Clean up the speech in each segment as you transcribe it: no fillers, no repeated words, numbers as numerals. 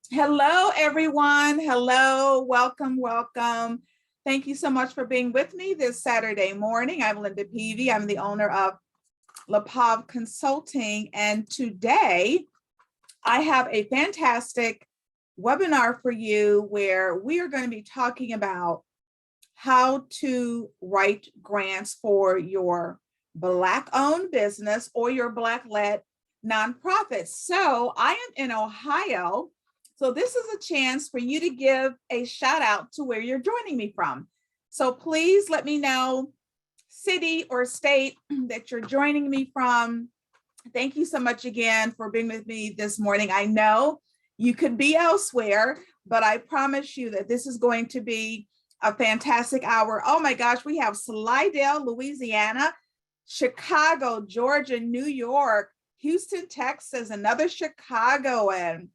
Hello, everyone. Hello, welcome, welcome. Thank you so much for being with me this Saturday morning. I'm Linda Peavy. I'm the owner of LaPav Consulting, and today I have a fantastic webinar for you where we are going to be talking about how to write grants for your Black-owned business or your Black-led nonprofit. So I am in Ohio. So this is a chance for you to give a shout out to where you're joining me from. So please let me know city or state that you're joining me from. Thank you so much again for being with me this morning. I know you could be elsewhere, but I promise you that this is going to be a fantastic hour. Oh my gosh, we have Slidell, Louisiana, Chicago, Georgia, New York, Houston, Texas, another Chicagoan,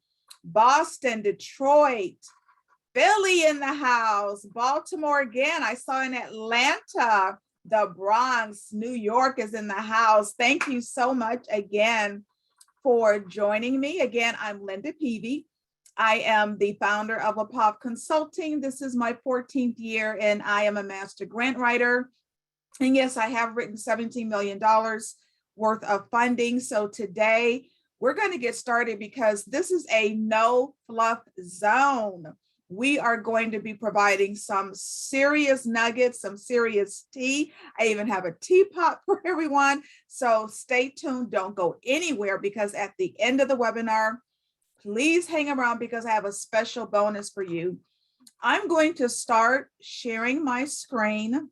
Boston, Detroit, Philly in the house, Baltimore again. I saw in Atlanta, the Bronx, New York is in the house. Thank you so much again for joining me. Again, I'm Linda Peavy. I am the founder of LaPav Consulting. This is my 14th year and I am a master grant writer. And yes, I have written $17 million worth of funding. So today we're going to get started because this is a no fluff zone. We are going to be providing some serious nuggets, some serious tea. I even have a teapot for everyone. So stay tuned. Don't go anywhere because at the end of the webinar, please hang around because I have a special bonus for you. I'm going to start sharing my screen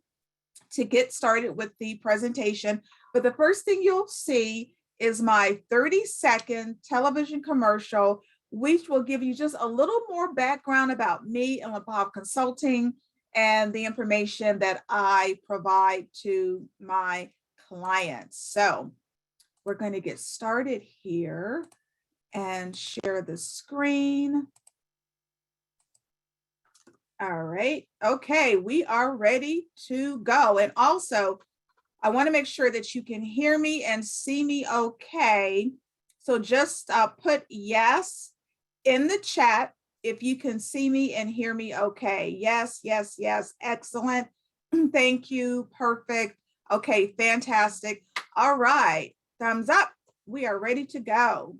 to get started with the presentation. But the first thing you'll see is my 30-second television commercial, which will give you just a little more background about me and LaPav Consulting and the information that I provide to my clients. So we're going to get started here and share the screen. All right. Okay, we are ready to go. And also, I want to make sure that you can hear me and see me okay. So just put yes in the chat if you can see me and hear me okay. Yes, yes, yes. Excellent. Thank you. Perfect. Okay, fantastic. All right. Thumbs up. We are ready to go.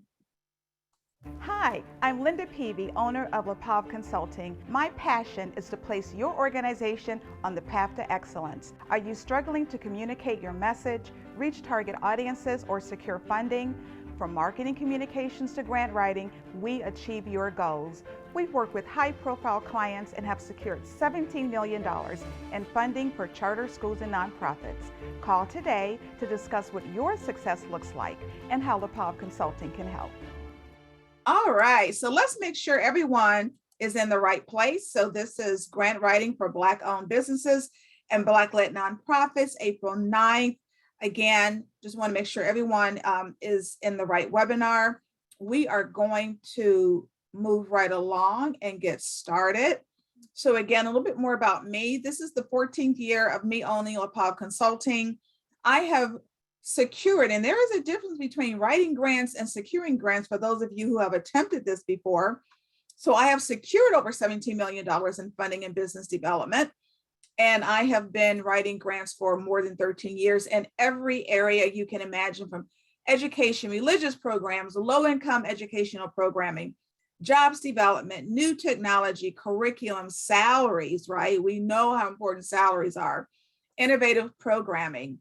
Hi, I'm Linda Peavy, owner of LaPav Consulting. My passion is to place your organization on the path to excellence. Are you struggling to communicate your message, reach target audiences, or secure funding? From marketing communications to grant writing, we achieve your goals. We've worked with high-profile clients and have secured $17 million in funding for charter schools and nonprofits. Call today to discuss what your success looks like and how LaPav Consulting can help. All right, so let's make sure everyone is in the right place. So this is grant writing for Black-owned businesses and Black-led nonprofits, April 9th. Again, just want to make sure everyone is in the right webinar. We are going to move right along and get started. So again, a little bit more about me. This is the 14th year of me owning LaPav Consulting. I have secured, and there is a difference between writing grants and securing grants for those of you who have attempted this before. So I have secured over $17 million in funding and business development. And I have been writing grants for more than 13 years in every area you can imagine, from education, religious programs, low-income educational programming, jobs development, new technology, curriculum, salaries, right? We know how important salaries are, innovative programming.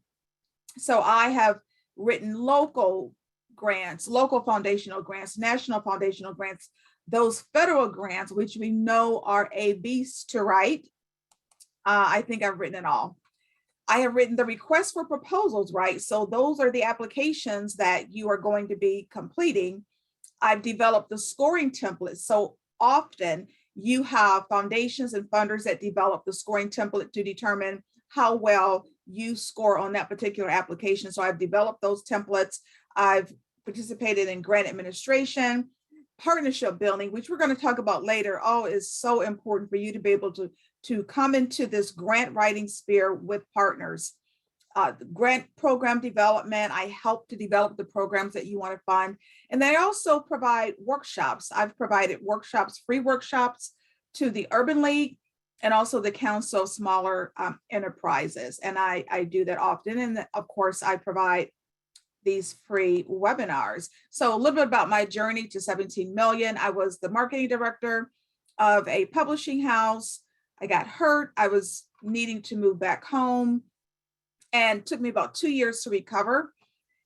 So I have written local grants, local foundational grants, national foundational grants, those federal grants, which we know are a beast to write. I think I've written it all. I have written the request for proposals, right? So those are the applications that you are going to be completing. I've developed the scoring template. So often you have foundations and funders that develop the scoring template to determine how well you score on that particular application. So I've developed those templates. I've participated in grant administration, partnership building, which we're going to talk about later. Oh, is so important for you to be able to come into this grant writing sphere with partners. grant program development. I help to develop the programs that you want to fund. And they also provide workshops. I've provided workshops, free workshops to the Urban League and also the Council of Smaller Enterprises. And I do that often. And of course, I provide these free webinars. So a little bit about my journey to 17 million. I was the marketing director of a publishing house. I got hurt. I was needing to move back home, and it took me about 2 years to recover.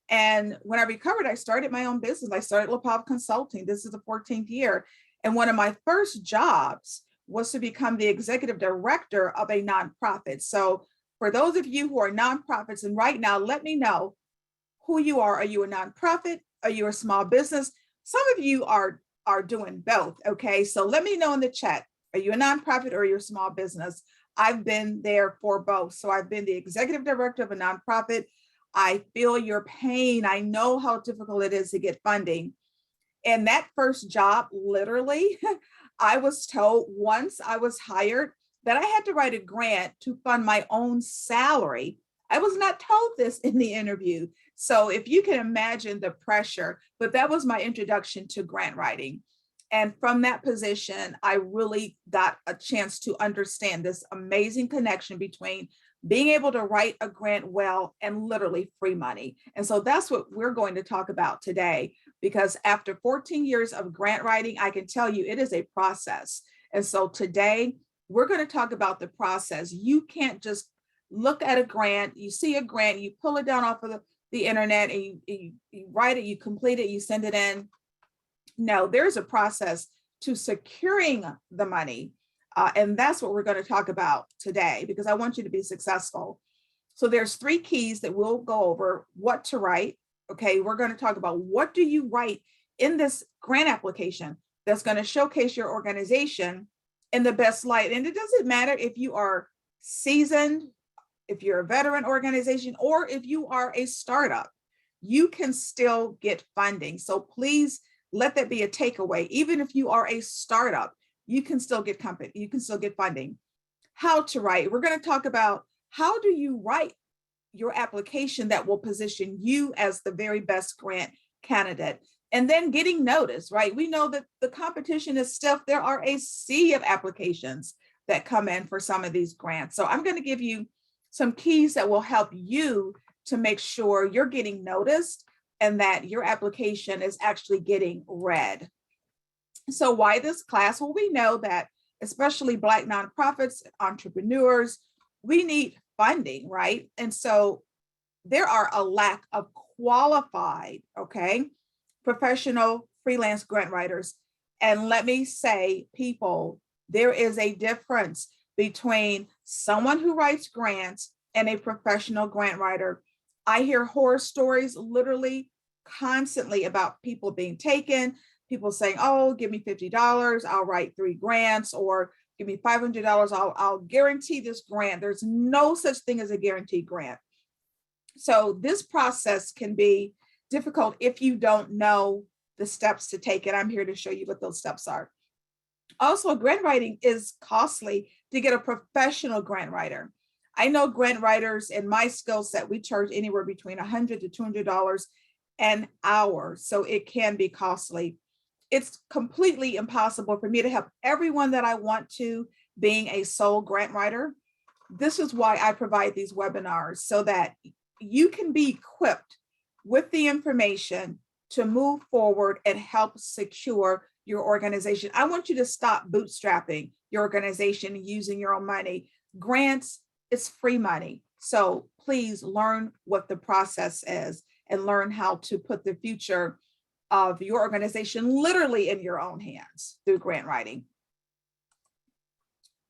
And when I recovered, I started my own business. I started LaPav Consulting. This is the 14th year. And one of my first jobs was to become the executive director of a nonprofit. So for those of you who are nonprofits, and right now, let me know who you are. Are you a nonprofit? Are you a small business? Some of you are doing both, okay? So let me know in the chat. Are you a nonprofit or are you a small business? I've been there for both. So I've been the executive director of a nonprofit. I feel your pain. I know how difficult it is to get funding. And that first job, literally, I was told once I was hired that I had to write a grant to fund my own salary. I was not told this in the interview. So if you can imagine the pressure, but that was my introduction to grant writing. And from that position, I really got a chance to understand this amazing connection between being able to write a grant well and literally free money. And so that's what we're going to talk about today, because after 14 years of grant writing, I can tell you it is a process. And so today we're going to talk about the process. You can't just look at a grant, you see a grant, you pull it down off of the internet and you write it, you complete it, you send it in. No, there's a process to securing the money. And that's what we're going to talk about today, because I want you to be successful. So there's 3 keys that we'll go over: what to write. Okay, we're going to talk about what do you write in this grant application that's going to showcase your organization in the best light. And it doesn't matter if you are seasoned, if you're a veteran organization, or if you are a startup, you can still get funding. So please let that be a takeaway. Even if you are a startup, you can still get funding. How to write. We're going to talk about how do you write your application that will position you as the very best grant candidate. And then getting noticed, right? We know that the competition is stiff. There are a sea of applications that come in for some of these grants. So I'm going to give you some keys that will help you to make sure you're getting noticed and that your application is actually getting read. So why this class? Well, we know that especially Black nonprofits, entrepreneurs, we need funding, right? And so there are a lack of qualified, okay, professional freelance grant writers. And let me say, people, there is a difference between someone who writes grants and a professional grant writer. I hear horror stories literally constantly about people being taken, people saying, oh, give me $50, I'll write 3 grants, or give me $500, I'll guarantee this grant. There's no such thing as a guaranteed grant. So this process can be difficult if you don't know the steps to take it. I'm here to show you what those steps are. Also, grant writing is costly to get a professional grant writer. I know grant writers in my skill set, we charge anywhere between $100 to $200 an hour. So it can be costly. It's completely impossible for me to help everyone that I want to being a sole grant writer. This is why I provide these webinars, so that you can be equipped with the information to move forward and help secure your organization. I want you to stop bootstrapping your organization using your own money. Grants, it's free money. So please learn what the process is and learn how to put the future of your organization literally in your own hands through grant writing.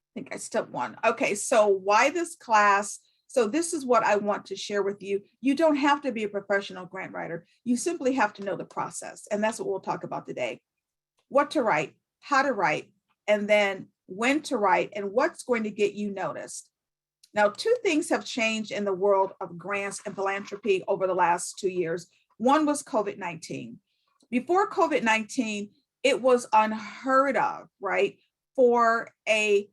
I think I skipped one. Okay, so why this class? So this is what I want to share with you. You don't have to be a professional grant writer. You simply have to know the process. And that's what we'll talk about today. What to write, how to write, and then when to write, and what's going to get you noticed. Now, 2 things have changed in the world of grants and philanthropy over the last 2 years. One was COVID-19. Before COVID-19, it was unheard of, right, for a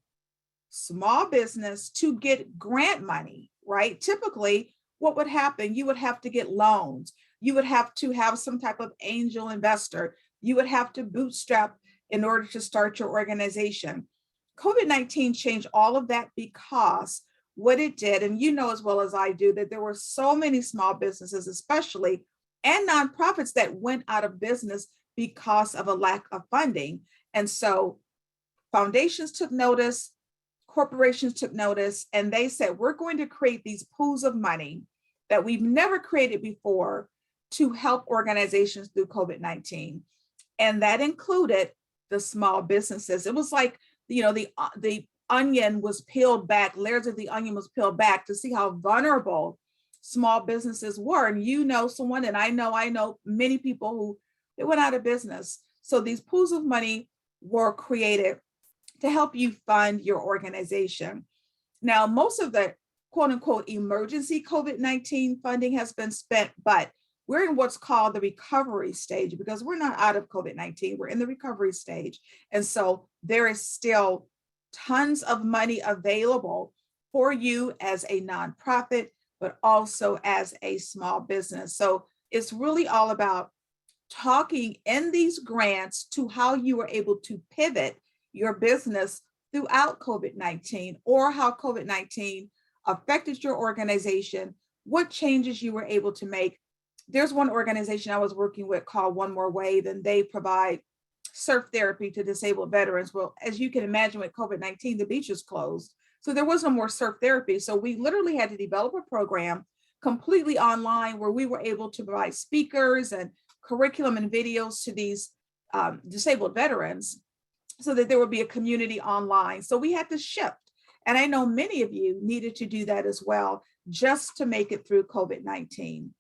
small business to get grant money, right? Typically, what would happen? You would have to get loans. You would have to have some type of angel investor. You would have to bootstrap in order to start your organization. COVID-19 changed all of that because what it did, and you know as well as I do, that there were so many small businesses, especially, and nonprofits that went out of business because of a lack of funding. And so foundations took notice, corporations took notice, and they said, we're going to create these pools of money that we've never created before to help organizations through COVID-19. And that included the small businesses. It was like, the onion was peeled back, layers of the onion was peeled back to see how vulnerable small businesses were. And you know someone, and I know many people who they went out of business. So these pools of money were created to help you fund your organization. Now, most of the quote unquote emergency COVID-19 funding has been spent, but we're in what's called the recovery stage because we're not out of COVID-19, we're in the recovery stage. And so there is still tons of money available for you as a nonprofit, but also as a small business. So it's really all about talking in these grants to how you were able to pivot your business throughout COVID-19, or how COVID-19 affected your organization, what changes you were able to make. There's one organization I was working with called One More Wave, and they provide surf therapy to disabled veterans. Well, as you can imagine, with COVID-19, the beaches closed. So there was no more surf therapy. So we literally had to develop a program completely online where we were able to provide speakers and curriculum and videos to these disabled veterans so that there would be a community online. So we had to shift. And I know many of you needed to do that as well, just to make it through COVID-19.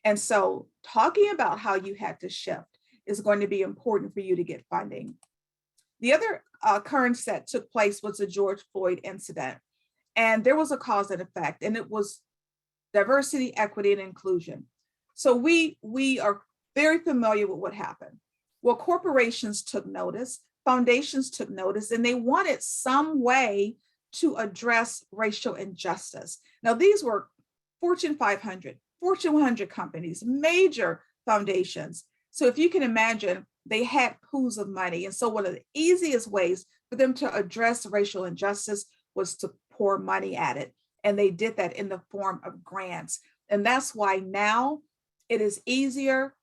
And so talking about how you had to shift is going to be important for you to get funding. The other occurrence that took place was the George Floyd incident. And there was a cause and effect, and it was diversity, equity, and inclusion. So we are very familiar with what happened. Well, corporations took notice, foundations took notice, and they wanted some way to address racial injustice. Now, these were Fortune 500, Fortune 100 companies, major foundations. So if you can imagine, they had pools of money. And so one of the easiest ways for them to address racial injustice was to pour money at it. And they did that in the form of grants. And that's why now it is easier.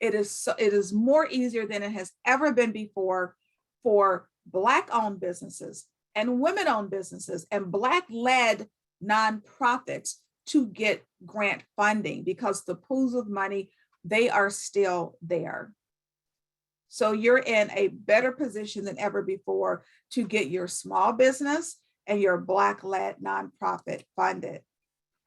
It is more easier than it has ever been before for Black-owned businesses and women-owned businesses and Black-led nonprofits to get grant funding, because the pools of money, they are still there. So you're in a better position than ever before to get your small business and your Black-led nonprofit funded.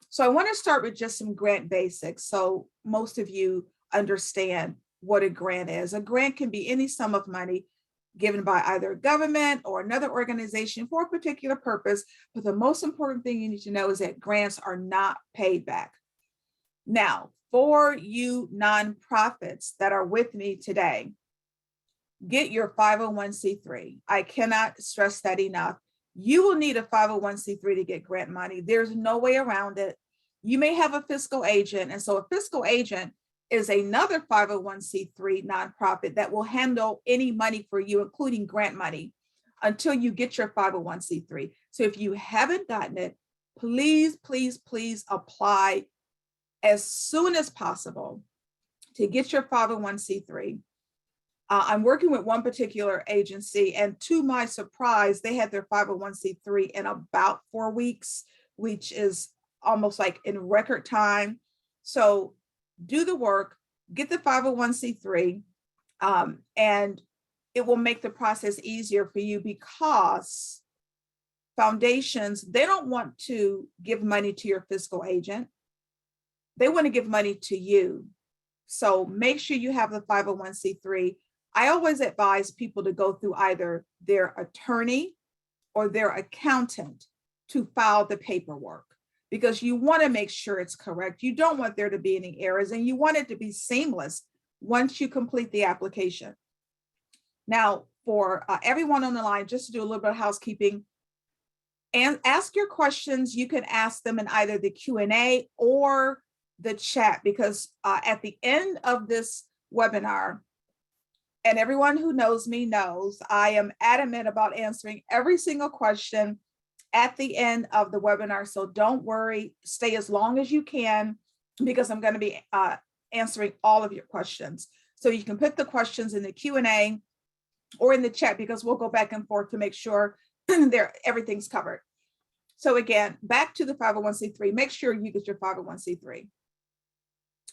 So I want to start with just some grant basics, so most of you understand what a grant is. A grant can be any sum of money given by either government or another organization for a particular purpose. But the most important thing you need to know is that grants are not paid back. Now, for you nonprofits that are with me today, get your 501c3. I cannot stress that enough. You will need a 501c3 to get grant money. There's no way around it. You may have a fiscal agent. And so a fiscal agent is another 501c3 nonprofit that will handle any money for you, including grant money, until you get your 501c3. So if you haven't gotten it, please, please, please apply as soon as possible to get your 501c3. I'm working with one particular agency, and to my surprise, they had their 501c3 in about 4 weeks, which is almost like in record time. So do the work, get the 501c3, and it will make the process easier for you, because foundations, they don't want to give money to your fiscal agent. They want to give money to you. So make sure you have the 501c3. I always advise people to go through either their attorney or their accountant to file the paperwork, because you want to make sure it's correct. You don't want there to be any errors, and you want it to be seamless once you complete the application. Now, for everyone on the line, just to do a little bit of housekeeping, And ask your questions. You can ask them in either the Q&A or the chat, because at the end of this webinar, and everyone who knows me knows, I am adamant about answering every single question at the end of the webinar. So don't worry, stay as long as you can, because I'm going to be answering all of your questions. So you can put the questions in the Q&A or in the chat, because we'll go back and forth to make sure everything's covered. So again, back to the 501c3, make sure you get your 501c3.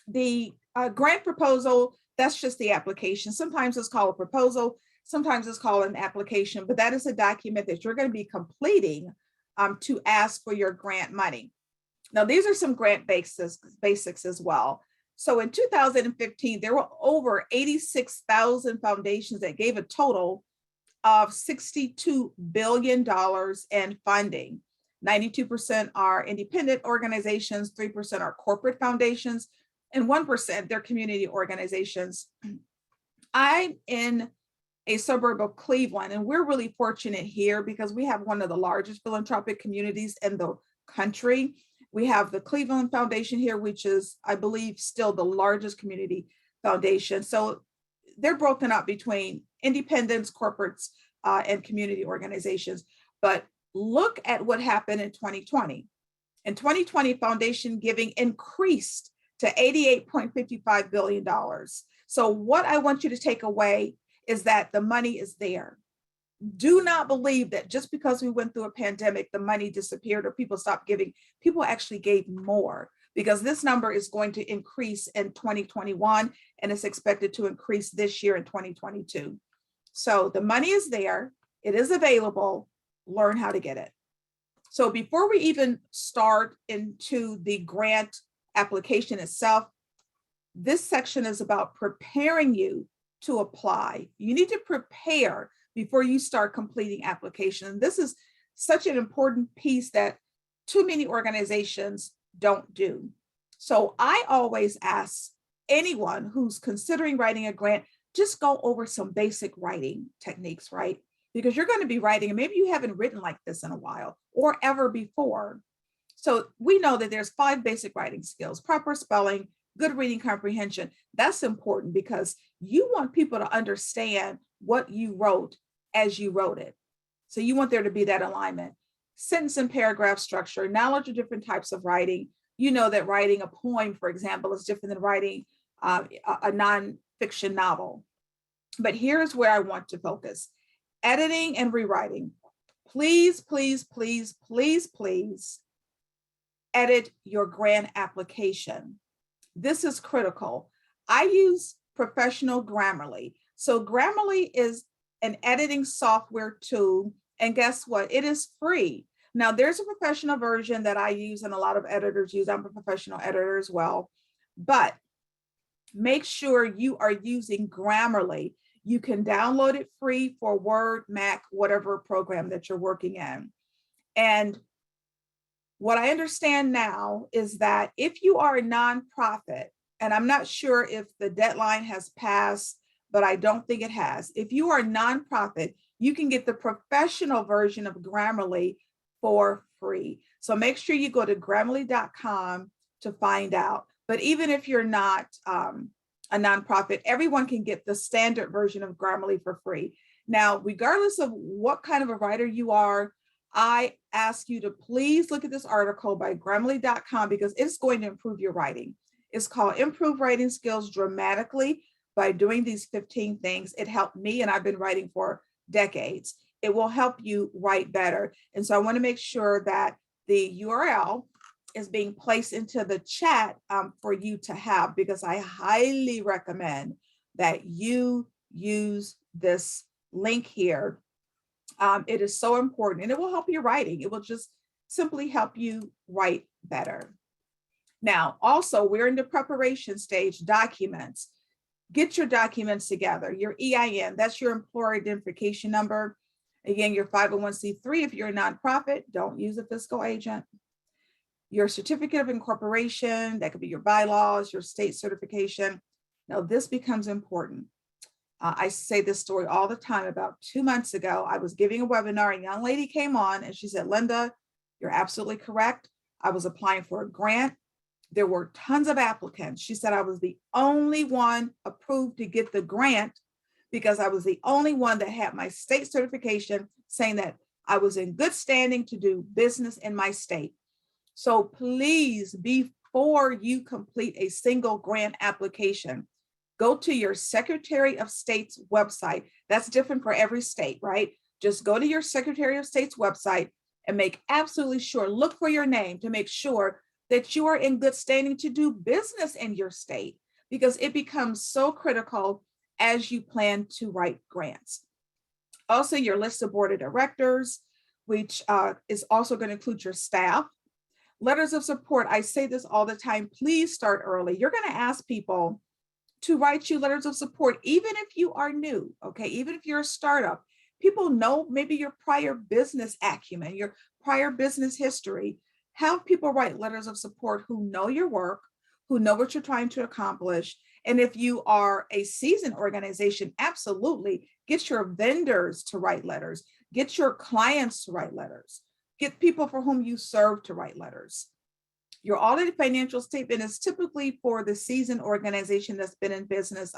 The grant proposal, that's just the application. Sometimes it's called a proposal, sometimes it's called an application, but that is a document that you're going to be completing to ask for your grant money. Now, these are some grant basics as well. So in 2015, there were over 86,000 foundations that gave a total of $62 billion in funding. 92% are independent organizations, 3% are corporate foundations, and 1% they're community organizations. I'm in a suburb of Cleveland, and we're really fortunate here because we have one of the largest philanthropic communities in the country. We have the Cleveland Foundation here, which is, I believe, still the largest community foundation. So they're broken up between independents, corporates, and community organizations. But look at what happened in 2020. In 2020, foundation giving increased to $88.55 billion. So what I want you to take away is that the money is there. Do not believe that just because we went through a pandemic, the money disappeared or people stopped giving. People actually gave more, because this number is going to increase in 2021 and it's expected to increase this year in 2022. So the money is there, it is available, learn how to get it. So before we even start into the grant application itself, this section is about preparing you to apply. You need to prepare before you start completing application. And this is such an important piece that too many organizations don't do. So I always ask anyone who's considering writing a grant, just go over some basic writing techniques, right? Because you're going to be writing, and maybe you haven't written like this in a while or ever before. So we know that there's 5 basic writing skills: proper spelling, good reading comprehension. That's important because you want people to understand what you wrote as you wrote it. So you want there to be that alignment. Sentence and paragraph structure, knowledge of different types of writing. You know that writing a poem, for example, is different than writing a nonfiction novel. But here's where I want to focus: editing and rewriting. Please, please, please, please, please edit your grant application. This is critical. I use professional Grammarly. So Grammarly is an editing software tool, and guess what? It is free. Now there's a professional version that I use and a lot of editors use. I'm a professional editor as well, but make sure you are using Grammarly. You can download it free for Word, Mac, whatever program that you're working in. And what I understand now is that if you are a nonprofit, and I'm not sure if the deadline has passed, but I don't think it has. If you are a nonprofit, you can get the professional version of Grammarly for free. So make sure you go to Grammarly.com to find out. But even if you're not a nonprofit, everyone can get the standard version of Grammarly for free. Now, regardless of what kind of a writer you are, I ask you to please look at this article by Grammarly.com, because it's going to improve your writing. It's called Improve Writing Skills Dramatically by Doing These 15 Things. It helped me, and I've been writing for decades. It will help you write better. And so I want to make sure that the URL is being placed into the chat for you to have, because I highly recommend that you use this link here. It is so important, and it will help your writing. It will just simply help you write better. Now, also, we're in the preparation stage. Documents. Get your documents together. Your EIN, that's your employer identification number. Again, your 501c3, if you're a nonprofit, don't use a fiscal agent. Your certificate of incorporation, that could be your bylaws, your state certification. Now, this becomes important. I say this story all the time. About 2 months ago, I was giving a webinar. A young lady came on and she said, Linda, you're absolutely correct. I was applying for a grant. There were tons of applicants. She said I was the only one approved to get the grant because I was the only one that had my state certification saying that I was in good standing to do business in my state. So please, before you complete a single grant application, go to your Secretary of State's website. That's different for every state, right? Just go to your Secretary of State's website and make absolutely sure, look for your name to make sure that you are in good standing to do business in your state, because it becomes so critical as you plan to write grants. Also, your list of board of directors, which is also going to include your staff. Letters of support, I say this all the time, please start early. You're going to ask people to write you letters of support, even if you are new, okay? Even if you're a startup, people know maybe your prior business acumen, your prior business history. Have people write letters of support who know your work, who know what you're trying to accomplish. And if you are a seasoned organization, absolutely get your vendors to write letters, get your clients to write letters, get people for whom you serve to write letters. Your audited financial statement is typically for the seasoned organization that's been in business.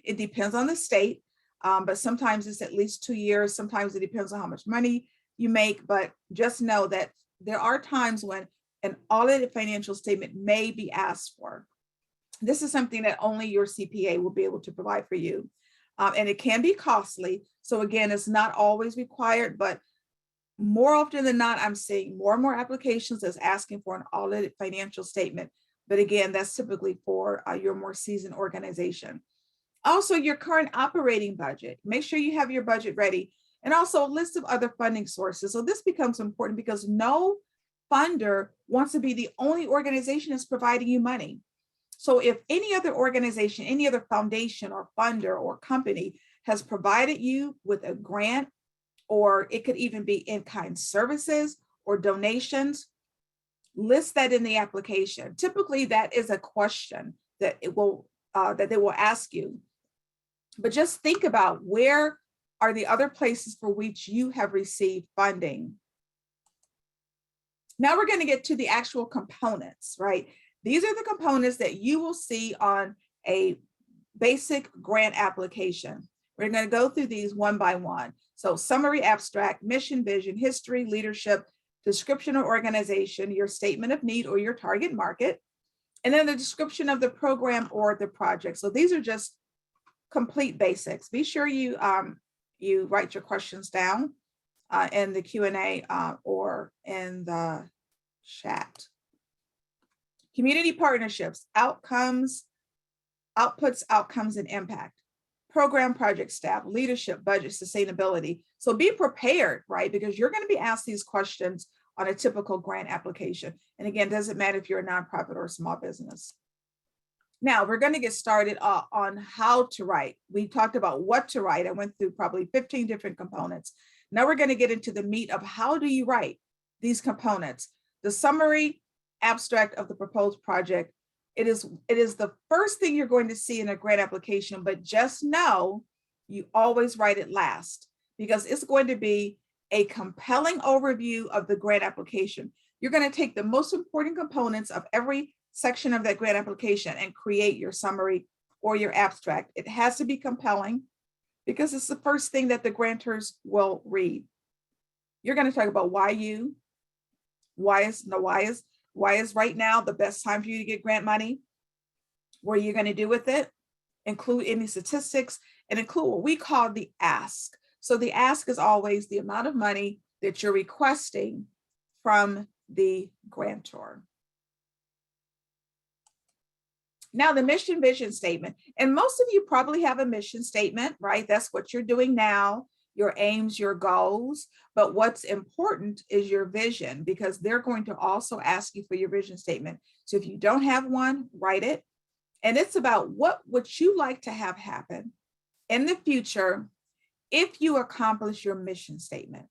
It depends on the state, but sometimes it's at least 2 years. Sometimes it depends on how much money you make, but just know that there are times when an audited financial statement may be asked for. This is something that only your CPA will be able to provide for you. And it can be costly. So again, it's not always required, but more often than not, I'm seeing more and more applications that's asking for an audited financial statement. But again, that's typically for your more seasoned organization. Also, your current operating budget. Make sure you have your budget ready. And also a list of other funding sources. So this becomes important because no funder wants to be the only organization that's providing you money. So if any other organization, any other foundation or funder or company has provided you with a grant, or it could even be in-kind services or donations, list that in the application. Typically, that is a question that they will ask you. But just think about, where are the other places for which you have received funding? Now we're going to get to the actual components, right? These are the components that you will see on a basic grant application. We're going to go through these one by one. So summary, abstract, mission, vision, history, leadership, description of organization, your statement of need or your target market, and then the description of the program or the project. So these are just complete basics. Be sure you write your questions down in the Q&A or in the chat. Community partnerships, outcomes, outputs, outcomes, and impact. Program, project, staff, leadership, budget, sustainability. So be prepared, right? Because you're going to be asked these questions on a typical grant application. And again, doesn't matter if you're a nonprofit or a small business. Now we're going to get started on how to write. We talked about what to write. I went through probably 15 different components. Now we're going to get into the meat of how do you write these components. The summary, abstract of the proposed project. It is the first thing you're going to see in a grant application, but just know you always write it last, because it's going to be a compelling overview of the grant application. You're going to take the most important components of every section of that grant application and create your summary or your abstract. It has to be compelling because it's the first thing that the grantors will read. You're going to talk about why is right now the best time for you to get grant money? What are you going to do with it? Include any statistics and include what we call the ask. So the ask is always the amount of money that you're requesting from the grantor. Now the mission vision statement, and most of you probably have a mission statement, right? That's what you're doing now, your aims, your goals. But what's important is your vision, because they're going to also ask you for your vision statement. So if you don't have one, write it. And it's about what would you like to have happen in the future if you accomplish your mission statement.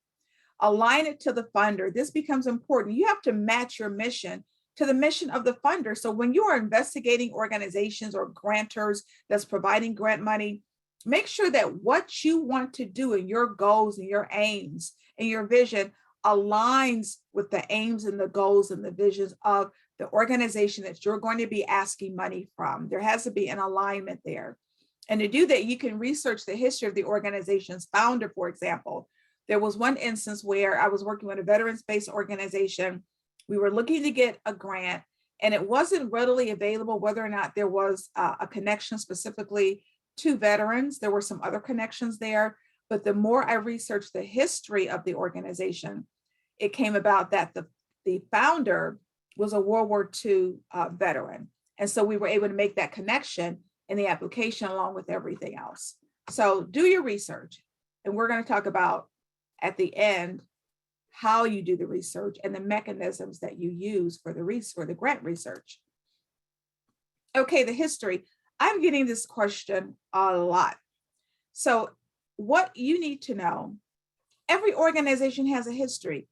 Align it to the funder. This becomes important. You have to match your mission to the mission of the funder. So when you are investigating organizations or grantors that's providing grant money, Make sure that what you want to do and your goals and your aims and your vision aligns with the aims and the goals and the visions of the organization that you're going to be asking money from. There has to be an alignment there. And to do that, you can research the history of the organization's founder, for example. There was one instance where I was working with a veterans-based organization. We were looking to get a grant, and it wasn't readily available whether or not there was a connection specifically to veterans. There were some other connections there, but the more I researched the history of the organization, it came about that the founder was a World War II veteran. And so we were able to make that connection in the application along with everything else. So do your research. And we're going to talk about at the end how you do the research and the mechanisms that you use for the grant research. Okay, the history. I'm getting this question a lot. So what you need to know, every organization has a history.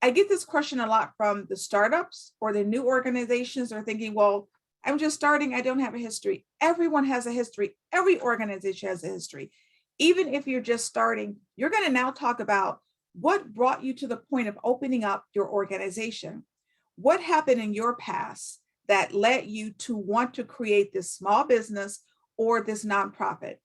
I get this question a lot from the startups or the new organizations are thinking, well, I'm just starting, I don't have a history. Everyone has a history. Every organization has a history. Even if you're just starting, you're going to now talk about what brought you to the point of opening up your organization. What happened in your past that led you to want to create this small business or this nonprofit?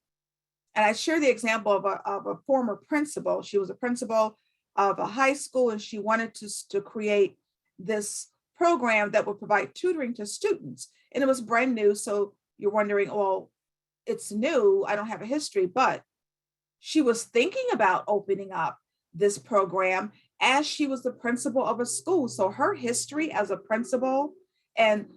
And I share the example of a former principal. She was a principal of a high school, and she wanted to create this program that would provide tutoring to students. And it was brand new. So you're wondering, well, it's new, I don't have a history, but she was thinking about opening up this program as she was the principal of a school. So her history as a principal and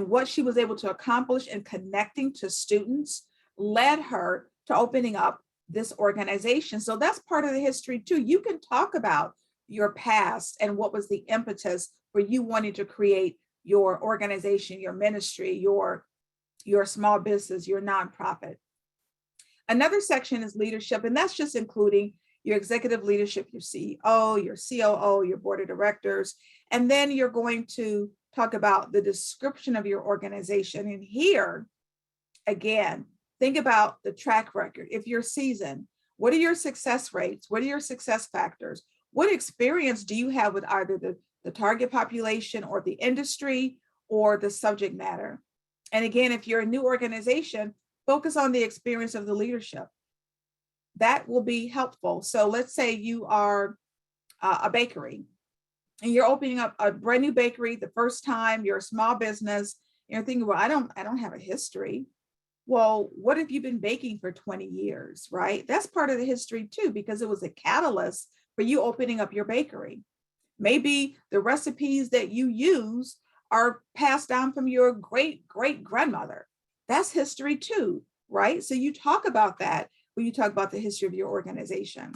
what she was able to accomplish in connecting to students led her to opening up this organization. So that's part of the history too. You can talk about your past and what was the impetus for you wanting to create your organization, your ministry, your small business, your nonprofit. Another section is leadership, and that's just including your executive leadership, your CEO, your COO, your board of directors. And then you're going to talk about the description of your organization. And here, again, think about the track record. If you're seasoned, what are your success rates? What are your success factors? What experience do you have with either the target population or the industry or the subject matter? And again, if you're a new organization, focus on the experience of the leadership. That will be helpful. So let's say you are a bakery and you're opening up a brand new bakery the first time, you're a small business, and you're thinking, well, I don't have a history. Well, what if you've been baking for 20 years, right? That's part of the history too, because it was a catalyst for you opening up your bakery. Maybe the recipes that you use are passed down from your great grandmother. That's history too, right? So you talk about that when you talk about the history of your organization.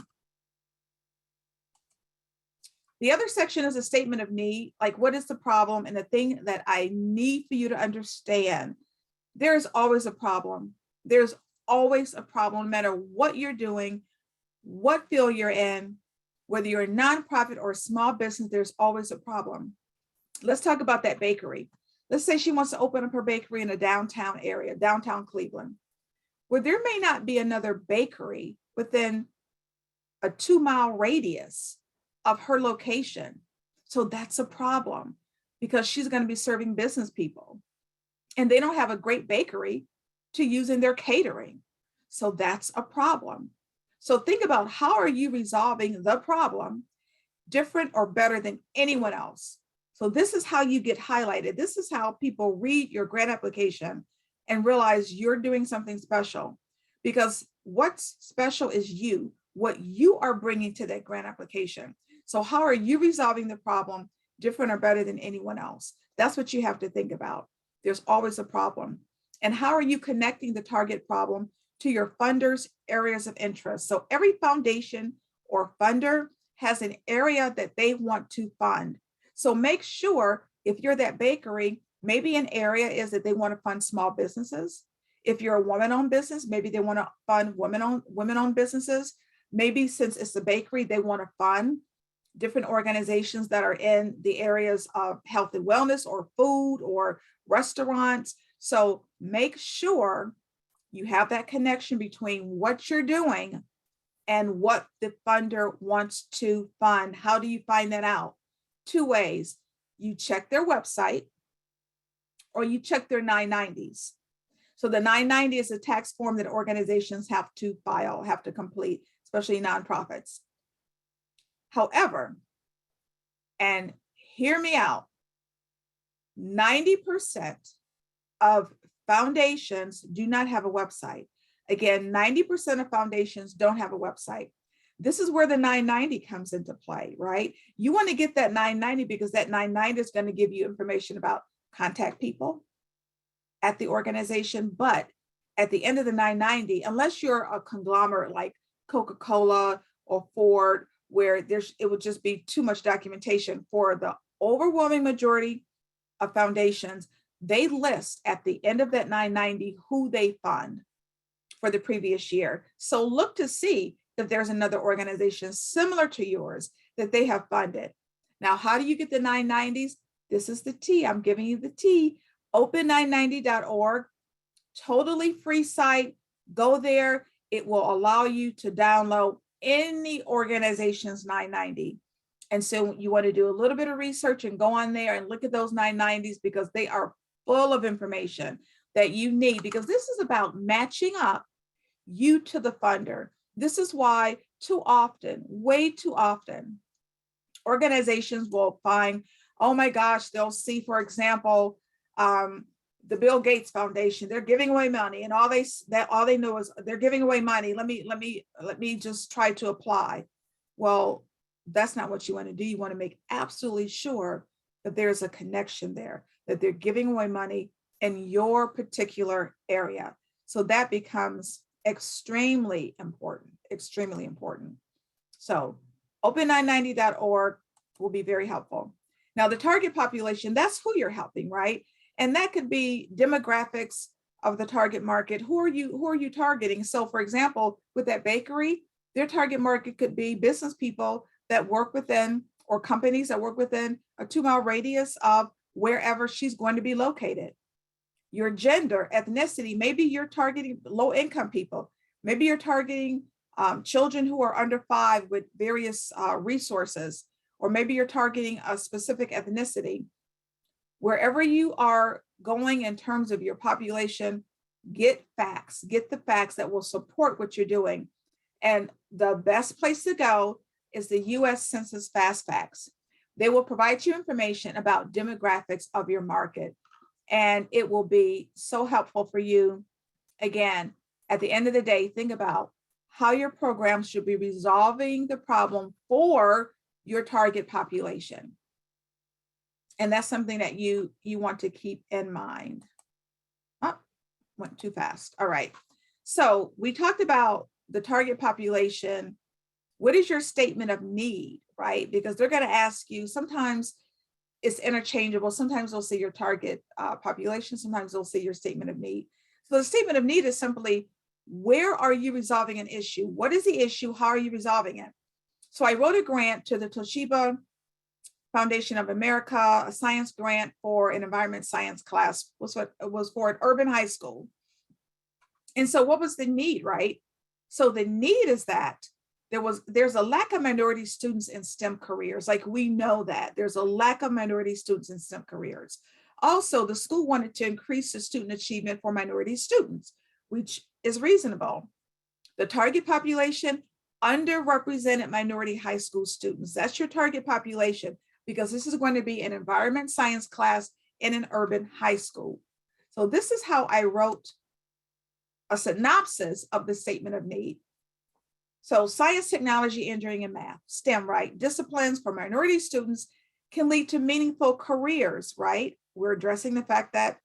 The other section is a statement of need, like what is the problem and the thing that I need for you to understand. There's always a problem. There's always a problem, no matter what you're doing, what field you're in, whether you're a nonprofit or a small business, there's always a problem. Let's talk about that bakery. Let's say she wants to open up her bakery in a downtown area, downtown Cleveland, where there may not be another bakery within a 2-mile radius of her location. So that's a problem because she's going to be serving business people and they don't have a great bakery to use in their catering. So that's a problem. So think about how are you resolving the problem different or better than anyone else? So this is how you get highlighted. This is how people read your grant application and realize you're doing something special, because what's special is you, what you are bringing to that grant application. So how are you resolving the problem different or better than anyone else? That's what you have to think about. There's always a problem. And how are you connecting the target problem to your funders' areas of interest? So every foundation or funder has an area that they want to fund. So make sure if you're that bakery, maybe an area is that they want to fund small businesses. If you're a woman-owned business, maybe they want to fund women-owned businesses. Maybe since it's a bakery, they want to fund different organizations that are in the areas of health and wellness or food or restaurants. So make sure You have that connection between what you're doing and what the funder wants to fund. How do you find that out? Two ways. You check their website or you check their 990s. So the 990 is a tax form that organizations have to file, have to complete, especially nonprofits. However, and hear me out, 90% of foundations do not have a website. Again, 90% of foundations don't have a website. This is where the 990 comes into play, right? You want to get that 990 because that 990 is going to give you information about contact people at the organization. But at the end of the 990, unless you're a conglomerate like Coca-Cola or Ford, where it would just be too much documentation, for the overwhelming majority of foundations, they list at the end of that 990 who they fund for the previous year. So look to see if there's another organization similar to yours that they have funded. Now, how do you get the 990s? This is the T. I'm giving you the T. Open990.org, totally free site. Go there. It will allow you to download any organization's 990. And so you want to do a little bit of research and go on there and look at those 990s, because they are full of information that you need, because this is about matching up you to the funder. This is why too often, way too often, organizations will find, oh my gosh, they'll see, for example, the Bill Gates Foundation, they're giving away money, and all they know is they're giving away money. Let me just try to apply. Well, that's not what you want to do. You want to make absolutely sure that there's a connection there, that they're giving away money in your particular area. So that becomes extremely important, extremely important. So open990.org will be very helpful. Now, the target population, that's who you're helping, right? And that could be demographics of the target market. Who are you targeting? So for example, with that bakery, their target market could be business people that work within, or companies that work within a 2-mile radius of wherever she's going to be located. Your gender, ethnicity, maybe you're targeting low income people. Maybe you're targeting children who are under 5 with various resources, or maybe you're targeting a specific ethnicity. Wherever you are going in terms of your population, get facts, get the facts that will support what you're doing. And the best place to go is the US Census Fast Facts. They will provide you information about demographics of your market, and it will be so helpful for you. Again, at the end of the day, think about how your program should be resolving the problem for your target population. And that's something that you want to keep in mind. Oh, went too fast. All right. So we talked about the target population. What is your statement of need, right? Because they're going to ask you, sometimes it's interchangeable. Sometimes they'll say your target population. Sometimes they'll say your statement of need. So the statement of need is simply, where are you resolving an issue? What is the issue? How are you resolving it? So I wrote a grant to the Toshiba Foundation of America, a science grant for an environment science class. Was for an urban high school. And so what was the need, right? So the need is that there's a lack of minority students in STEM careers. Like, we know that there's a lack of minority students in STEM careers. Also, the school wanted to increase the student achievement for minority students, which is reasonable. The target population, underrepresented minority high school students. That's your target population, because this is going to be an environment science class in an urban high school. So this is how I wrote a synopsis of the statement of need. So science, technology, engineering, and math, STEM, right? Disciplines for minority students can lead to meaningful careers, right? We're addressing the fact that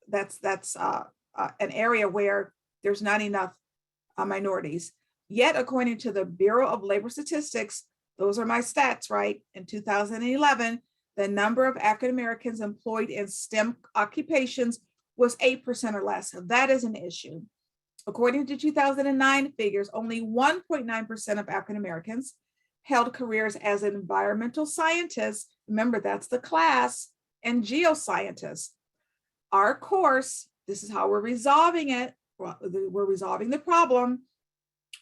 that's an area where there's not enough minorities. Yet, according to the Bureau of Labor Statistics, those are my stats, right? In 2011, the number of African Americans employed in STEM occupations was 8% or less. So that is an issue. According to 2009 figures, only 1.9% of African Americans held careers as an environmental scientist. Remember, that's the class, and geoscientists. Our course, this is how we're resolving it. we're resolving the problem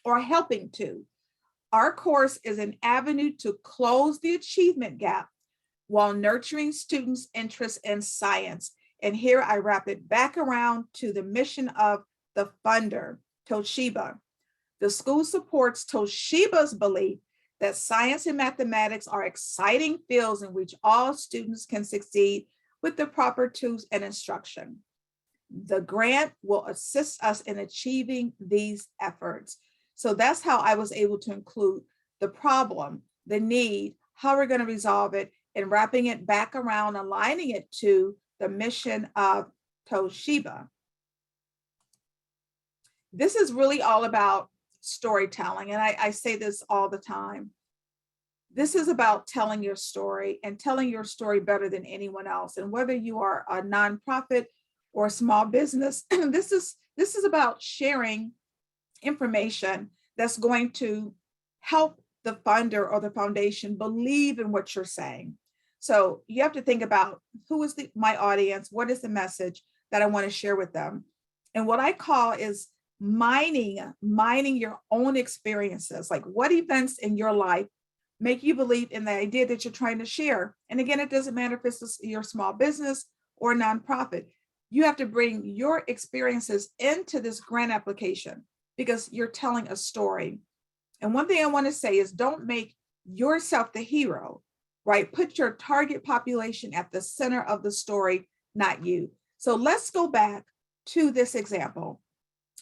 or helping to. Our course is an avenue to close the achievement gap while nurturing students' interest in science. And here I wrap it back around to the mission of the funder, Toshiba. The school supports Toshiba's belief that science and mathematics are exciting fields in which all students can succeed with the proper tools and instruction. The grant will assist us in achieving these efforts. So that's how I was able to include the problem, the need, how we're going to resolve it, and wrapping it back around, aligning it to the mission of Toshiba. This is really all about storytelling. And I say this all the time. This is about telling your story and telling your story better than anyone else. And whether you are a nonprofit or a small business, this is about sharing information that's going to help the funder or the foundation believe in what you're saying. So you have to think about who is my audience, what is the message that I want to share with them. And what I call is mining your own experiences, like what events in your life make you believe in the idea that you're trying to share. And again, it doesn't matter if it's your small business or nonprofit. You have to bring your experiences into this grant application because you're telling a story. And one thing I want to say is don't make yourself the hero, right? Put your target population at the center of the story, not you. So let's go back to this example.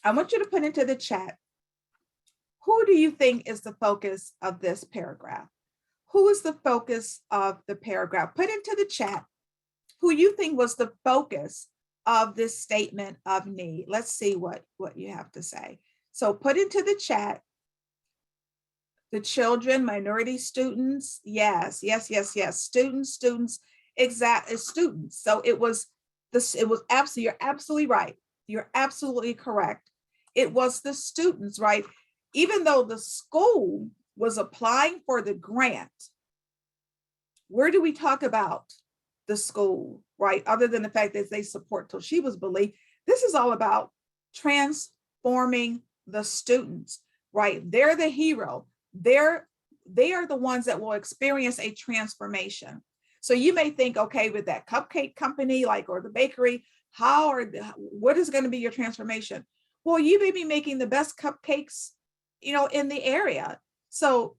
I want you to put into the chat, who do you think is the focus of this paragraph? Who is the focus of the paragraph? Put into the chat who you think was the focus of this statement of need. Let's see what you have to say. So put into the chat, the children, minority students, yes. Students, exactly, students. So it was absolutely, you're absolutely right. You're absolutely correct. It was the students, right? Even though the school was applying for the grant, where do we talk about the school, right? Other than the fact that they support Toshiba's belief, this is all about transforming the students, right? They're the hero. They are the ones that will experience a transformation. So you may think, okay, with that cupcake company, or the bakery, what is going to be your transformation? Well, you may be making the best cupcakes, in the area. So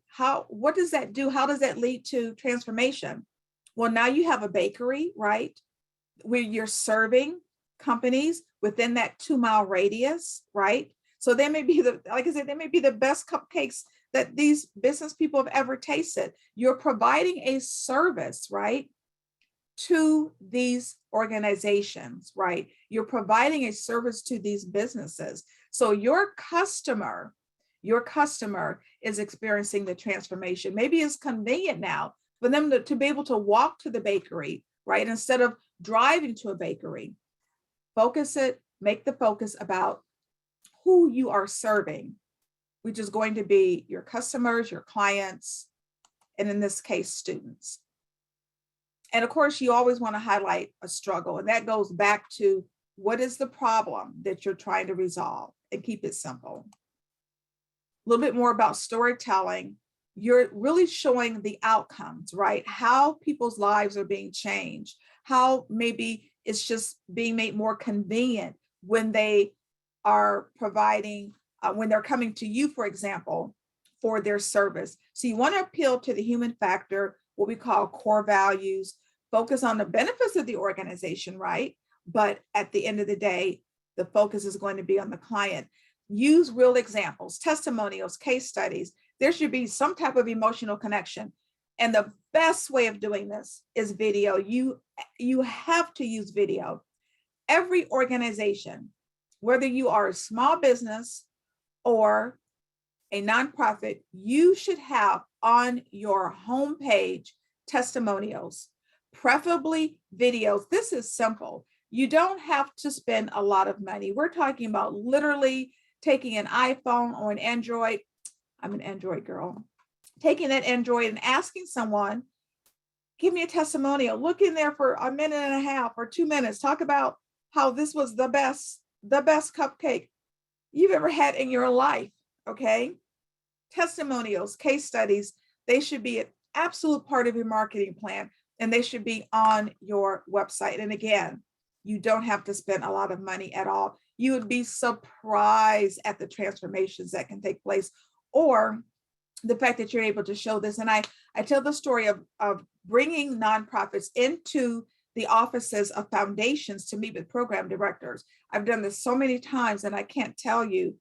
what does that do? How does that lead to transformation? Well, now you have a bakery, right? Where you're serving companies within that 2-mile radius, right? So they may be they may be the best cupcakes that these business people have ever tasted. You're providing a service, right, to these organizations, right? You're providing a service to these businesses. So your customer is experiencing the transformation. Maybe it's convenient now for them to be able to walk to the bakery, right? Instead of driving to a bakery. Make the focus about who you are serving, which is going to be your customers, your clients, and in this case, students. And of course, you always want to highlight a struggle, and that goes back to what is the problem that you're trying to resolve, and keep it simple. A little bit more about storytelling. You're really showing the outcomes, right? How people's lives are being changed, how maybe it's just being made more convenient when they are providing, when they're coming to you, for example, for their service. So you want to appeal to the human factor, what we call core values, focus on the benefits of the organization, right? But at the end of the day, the focus is going to be on the client. Use real examples, testimonials, case studies. There should be some type of emotional connection. And the best way of doing this is video. You have to use video. Every organization, whether you are a small business or a nonprofit, you should have on your homepage testimonials, preferably videos. This is simple. You don't have to spend a lot of money. We're talking about literally taking an iPhone or an Android. I'm an Android girl. Taking that Android and asking someone, give me a testimonial. Look in there for a minute and a half or 2 minutes. Talk about how this was the best cupcake. you've ever had in your life, okay? Testimonials, case studies, they should be an absolute part of your marketing plan, and they should be on your website. And again, you don't have to spend a lot of money at all. You would be surprised at the transformations that can take place, or the fact that you're able to show this. And I tell the story of bringing nonprofits into the offices of foundations to meet with program directors. I've done this so many times, and I can't tell you,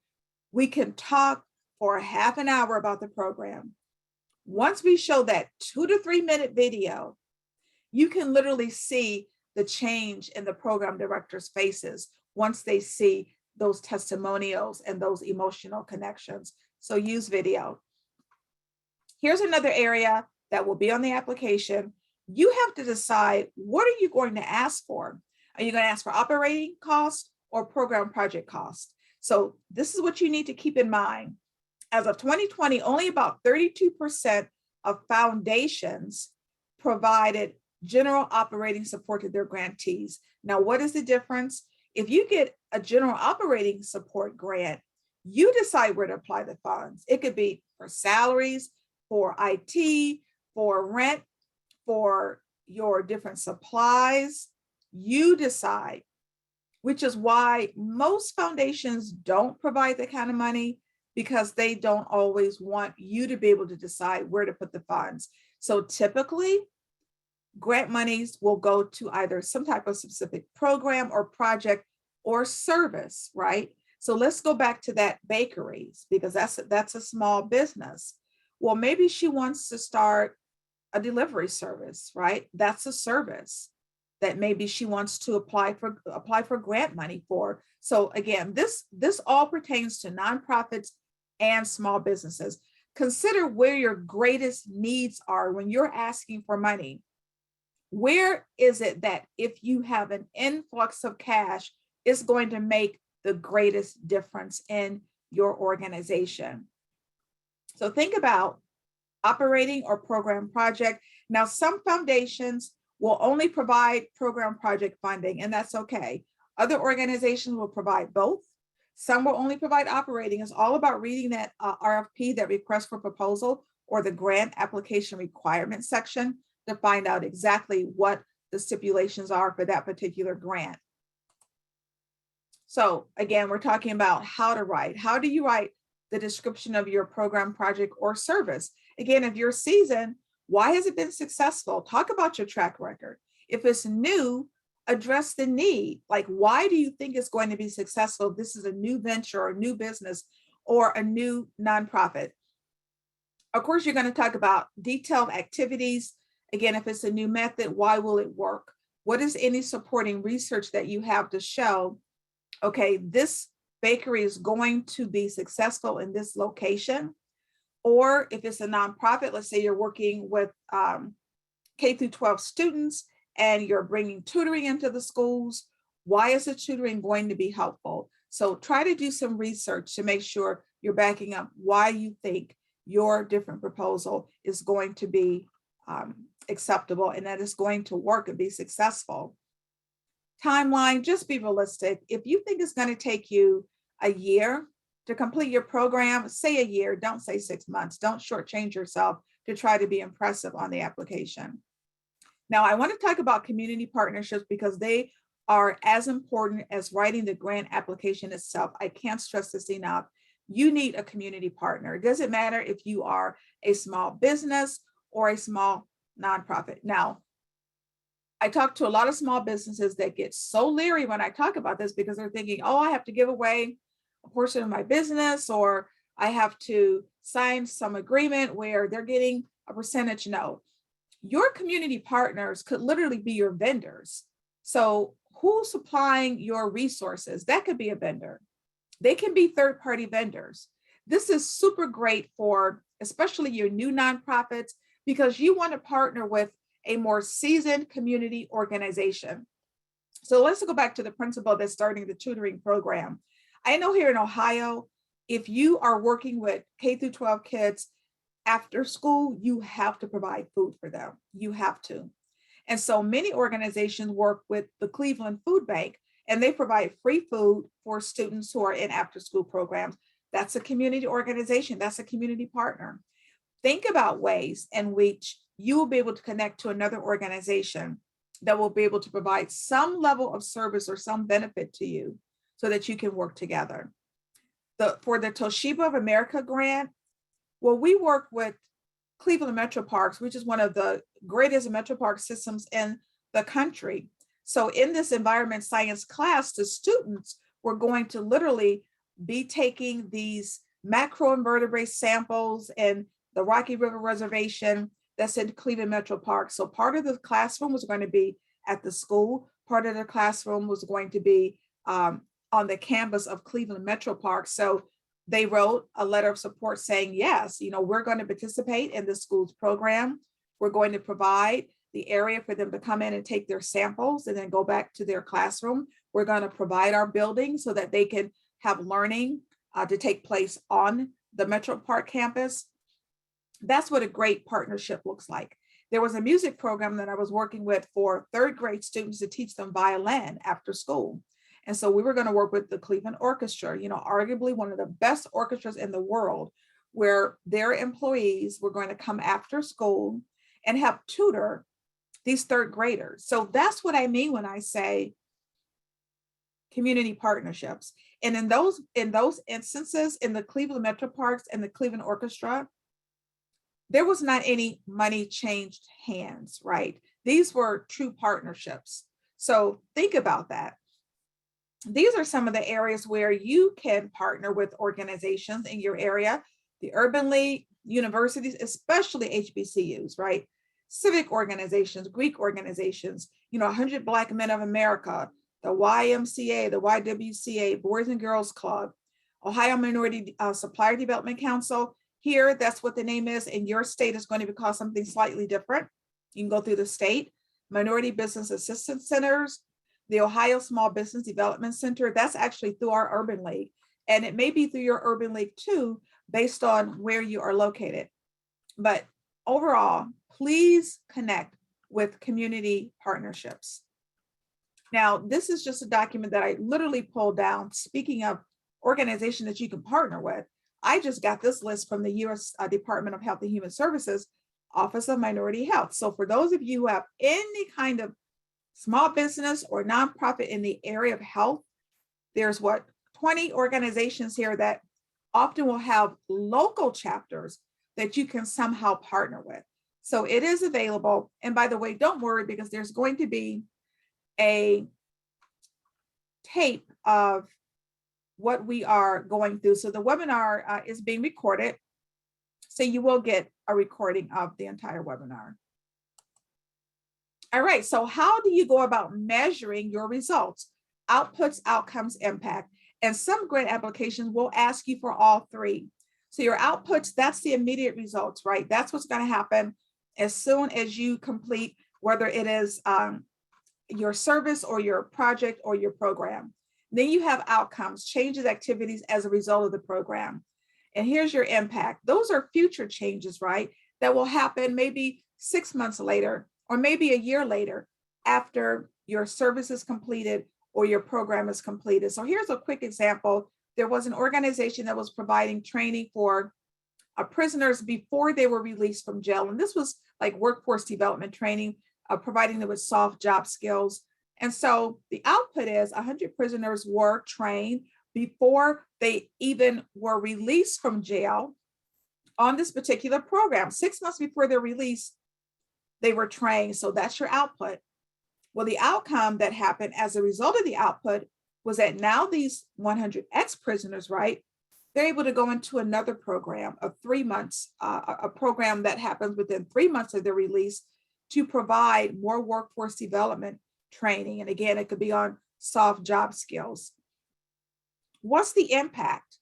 we can talk for half an hour about the program. Once we show that 2 to 3 minute video, you can literally see the change in the program directors' faces once they see those testimonials and those emotional connections. So use video. Here's another area that will be on the application. You have to decide, what are you going to ask for? Are you going to ask for operating costs or program project costs? So this is what you need to keep in mind. As of 2020, only about 32% of foundations provided general operating support to their grantees. Now, what is the difference? If you get a general operating support grant, you decide where to apply the funds. It could be for salaries, for IT, for rent, for your different supplies. You decide, which is why most foundations don't provide that kind of money, because they don't always want you to be able to decide where to put the funds. So typically, grant monies will go to either some type of specific program or project or service, right? So let's go back to that bakeries, because that's a small business. Well, maybe she wants to start a delivery service, right? That's a service that maybe she wants to apply for grant money for. So again, this all pertains to nonprofits and small businesses. Consider where your greatest needs are when you're asking for money. Where is it that if you have an influx of cash, it's going to make the greatest difference in your organization? So think about operating or program project. Now, some foundations will only provide program project funding, and that's okay. Other organizations will provide both. Some will only provide operating. It's all about reading that RFP, that request for proposal, or the grant application requirement section to find out exactly what the stipulations are for that particular grant. So again, we're talking about how to write. How do you write the description of your program, project, or service? Again, if you're seasoned, why has it been successful? Talk about your track record. If it's new, address the need. Like, why do you think it's going to be successful? This is a new venture or a new business or a new nonprofit. Of course, you're going to talk about detailed activities. Again, if it's a new method, why will it work? What is any supporting research that you have to show, okay, this bakery is going to be successful in this location? Or if it's a nonprofit, let's say you're working with K through 12 students and you're bringing tutoring into the schools, why is the tutoring going to be helpful? So try to do some research to make sure you're backing up why you think your different proposal is going to be acceptable and that it's going to work and be successful. Timeline, just be realistic. If you think it's going to take you a year to complete your program, say a year, don't say 6 months. Don't shortchange yourself to try to be impressive on the application. Now, I want to talk about community partnerships because they are as important as writing the grant application itself. I can't stress this enough. You need a community partner. It doesn't matter if you are a small business or a small nonprofit. Now, I talk to a lot of small businesses that get so leery when I talk about this because they're thinking, oh, I have to give away a portion of my business, or I have to sign some agreement where they're getting a percentage. No, your community partners could literally be your vendors. So who's supplying your resources? That could be a vendor. They can be third-party vendors. This is super great for especially your new nonprofits because you want to partner with a more seasoned community organization. So let's go back to the principal that's starting the tutoring program. I know here in Ohio, if you are working with K through 12 kids after school, you have to provide food for them. You have to. And so many organizations work with the Cleveland Food Bank. and they provide free food for students who are in after-school programs. That's a community organization. That's a community partner. Think about ways in which you will be able to connect to another organization that will be able to provide some level of service or some benefit to you so that you can work together. For the Toshiba of America grant, well, we work with Cleveland Metro Parks, which is one of the greatest metro park systems in the country. So in this environment science class, the students were going to literally be taking these macroinvertebrate samples in the Rocky River Reservation that's in Cleveland Metro Park. So part of the classroom was going to be at the school. Part of the classroom was going to be on the campus of Cleveland Metro Park. So they wrote a letter of support saying, yes, we're going to participate in the school's program. We're going to provide the area for them to come in and take their samples and then go back to their classroom. We're going to provide our building so that they can have learning to take place on the Metro Park campus. That's what a great partnership looks like. There was a music program that I was working with for third grade students to teach them violin after school. And so we were going to work with the Cleveland Orchestra, arguably one of the best orchestras in the world, where their employees were going to come after school and help tutor these third graders. So that's what I mean when I say community partnerships. And in those instances, in the Cleveland Metro Parks and the Cleveland Orchestra, there was not any money changed hands, right? These were true partnerships. So think about that. These are some of the areas where you can partner with organizations in your area, the Urban League, universities, especially HBCUs, right? Civic organizations, Greek organizations, 100 Black Men of America, the YMCA, the YWCA, Boys and Girls Club, Ohio Minority Supplier Development Council. Here, that's what the name is. In your state, is going to be called something slightly different. You can go through the state. Minority Business Assistance Centers, the Ohio Small Business Development Center, that's actually through our Urban League. And it may be through your Urban League too, based on where you are located. But overall, please connect with community partnerships. Now, this is just a document that I literally pulled down. Speaking of organizations that you can partner with, I just got this list from the U.S. Department of Health and Human Services, Office of Minority Health. So for those of you who have any kind of small business or nonprofit in the area of health, there's 20 organizations here that often will have local chapters that you can somehow partner with. So it is available. And by the way, don't worry, because there's going to be a tape of what we are going through. So the webinar is being recorded. So you will get a recording of the entire webinar. All right, so how do you go about measuring your results? Outputs, outcomes, impact. And some grant applications will ask you for all three. So your outputs, that's the immediate results, right? That's what's going to happen as soon as you complete, whether it is your service or your project or your program. Then you have outcomes, changes, activities as a result of the program. And here's your impact. Those are future changes, right? That will happen maybe 6 months later, or maybe a year later after your service is completed or your program is completed. So here's a quick example. There was an organization that was providing training for prisoners before they were released from jail. And this was like workforce development training, providing them with soft job skills. And so the output is 100 prisoners were trained before they even were released from jail on this particular program. 6 months before their release, they were trained. So that's your output. Well, the outcome that happened as a result of the output was that now these 100 ex-prisoners, right, they're able to go into another program of 3 months, a program that happens within 3 months of their release to provide more workforce development training. And again, it could be on soft job skills. What's the impact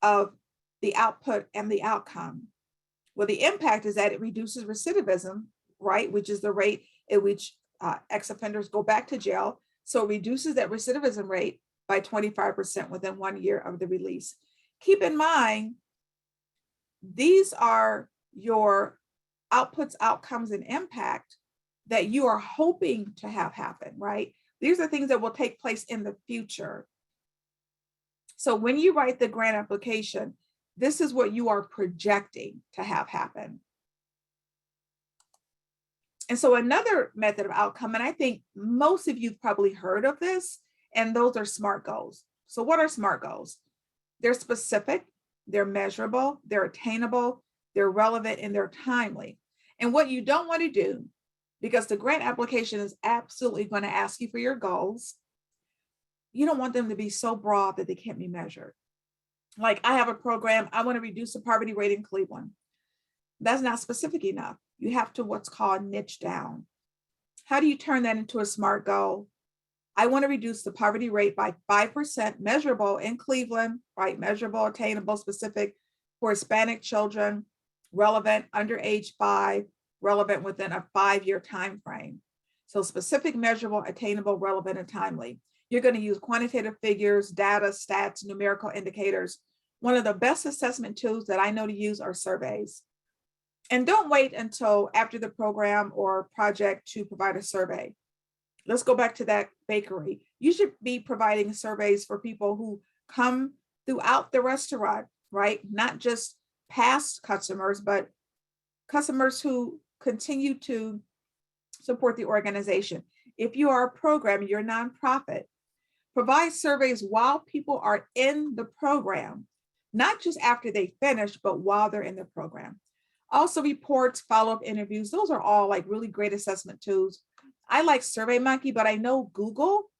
of the output and the outcome? Well, the impact is that it reduces recidivism, right, which is the rate at which ex-offenders go back to jail. So it reduces that recidivism rate by 25% within 1 year of the release. Keep in mind, these are your outputs, outcomes, and impact that you are hoping to have happen, right? These are things that will take place in the future. So when you write the grant application, this is what you are projecting to have happen. And so another method of outcome, and I think most of you've probably heard of this, and those are SMART goals. So what are SMART goals? They're specific, they're measurable, they're attainable, they're relevant, and they're timely. And what you don't want to do, because the grant application is absolutely going to ask you for your goals, you don't want them to be so broad that they can't be measured. Like, I have a program, I want to reduce the poverty rate in Cleveland. That's not specific enough. You have to what's called niche down. How do you turn that into a SMART goal? I want to reduce the poverty rate by 5%, measurable in Cleveland, right? Measurable, attainable, specific for Hispanic children, relevant under age 5, relevant within a 5-year time frame. So specific, measurable, attainable, relevant, and timely. You're going to use quantitative figures, data, stats, numerical indicators. One of the best assessment tools that I know to use are surveys. And don't wait until after the program or project to provide a survey. Let's go back to that bakery. You should be providing surveys for people who come throughout the restaurant, right? Not just past customers, but customers who continue to support the organization. If you are a program, you're a nonprofit, provide surveys while people are in the program, not just after they finish, but while they're in the program. Also reports, follow-up interviews, those are all like really great assessment tools. I like SurveyMonkey, but I know Google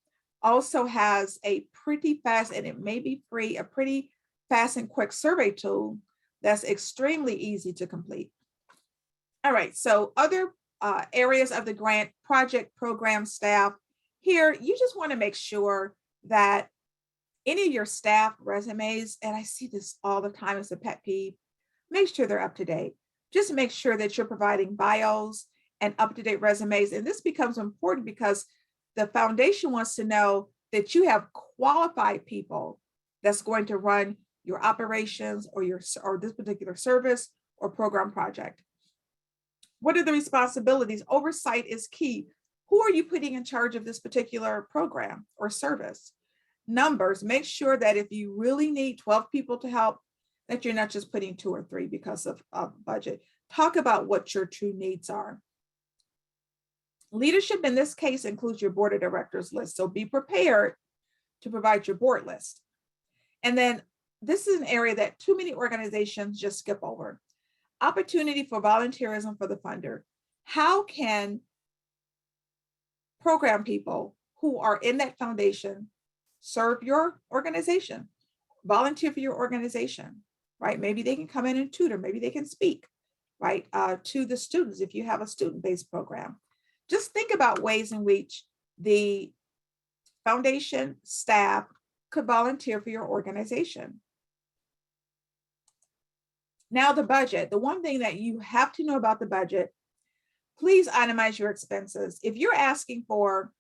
also has a pretty fast, and it may be free, a pretty fast and quick survey tool that's extremely easy to complete. All right, so other areas of the grant, project, program, staff. Here, you just want to make sure that any of your staff resumes, and I see this all the time as a pet peeve, make sure they're up to date. Just make sure that you're providing bios and up-to-date resumes. And this becomes important because the foundation wants to know that you have qualified people that's going to run your operations or this particular service or program project. What are the responsibilities? Oversight is key. Who are you putting in charge of this particular program or service? Numbers, make sure that if you really need 12 people to help, that you're not just putting 2 or 3 because of budget. Talk about what your true needs are. Leadership in this case includes your board of directors list. So be prepared to provide your board list. And then this is an area that too many organizations just skip over. Opportunity for volunteerism for the funder. How can program people who are in that foundation serve your organization, volunteer for your organization, right? Maybe they can come in and tutor, maybe they can speak, right, to the students if you have a student-based program. Just think about ways in which the foundation staff could volunteer for your organization. Now the budget, the one thing that you have to know about the budget, please itemize your expenses. If you're asking for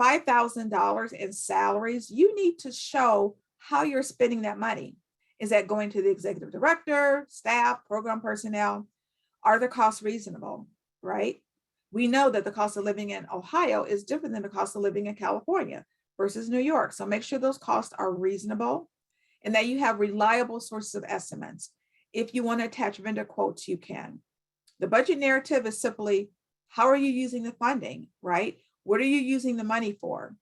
$5,000 in salaries, you need to show how you're spending that money. Is that going to the executive director, staff, program personnel? Are the costs reasonable, right? We know that the cost of living in Ohio is different than the cost of living in California versus New York. So make sure those costs are reasonable and that you have reliable sources of estimates. If you want to attach vendor quotes, you can. The budget narrative is simply, how are you using the funding, right? What are you using the money for?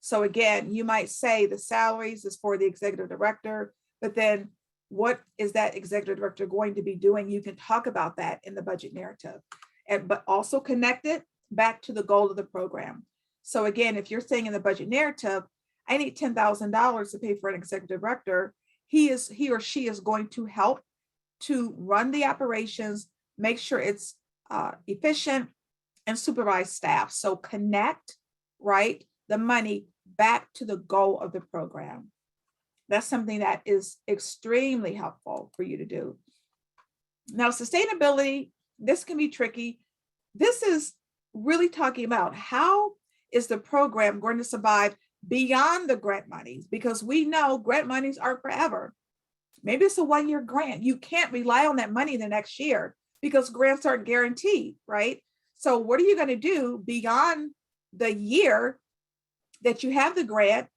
So again, you might say the salaries is for the executive director, but then what is that executive director going to be doing? You can talk about that in the budget narrative, but also connect it back to the goal of the program. So again, if you're saying in the budget narrative, I need $10,000 to pay for an executive director, he or she is going to help to run the operations, make sure it's efficient, and supervise staff. So connect, right, the money back to the goal of the program. That's something that is extremely helpful for you to do. Now, sustainability, this can be tricky. This is really talking about how is the program going to survive beyond the grant monies, because we know grant monies aren't forever. Maybe it's a one-year grant. You can't rely on that money the next year because grants aren't guaranteed, right? So what are you going to do beyond the year that you have the grant,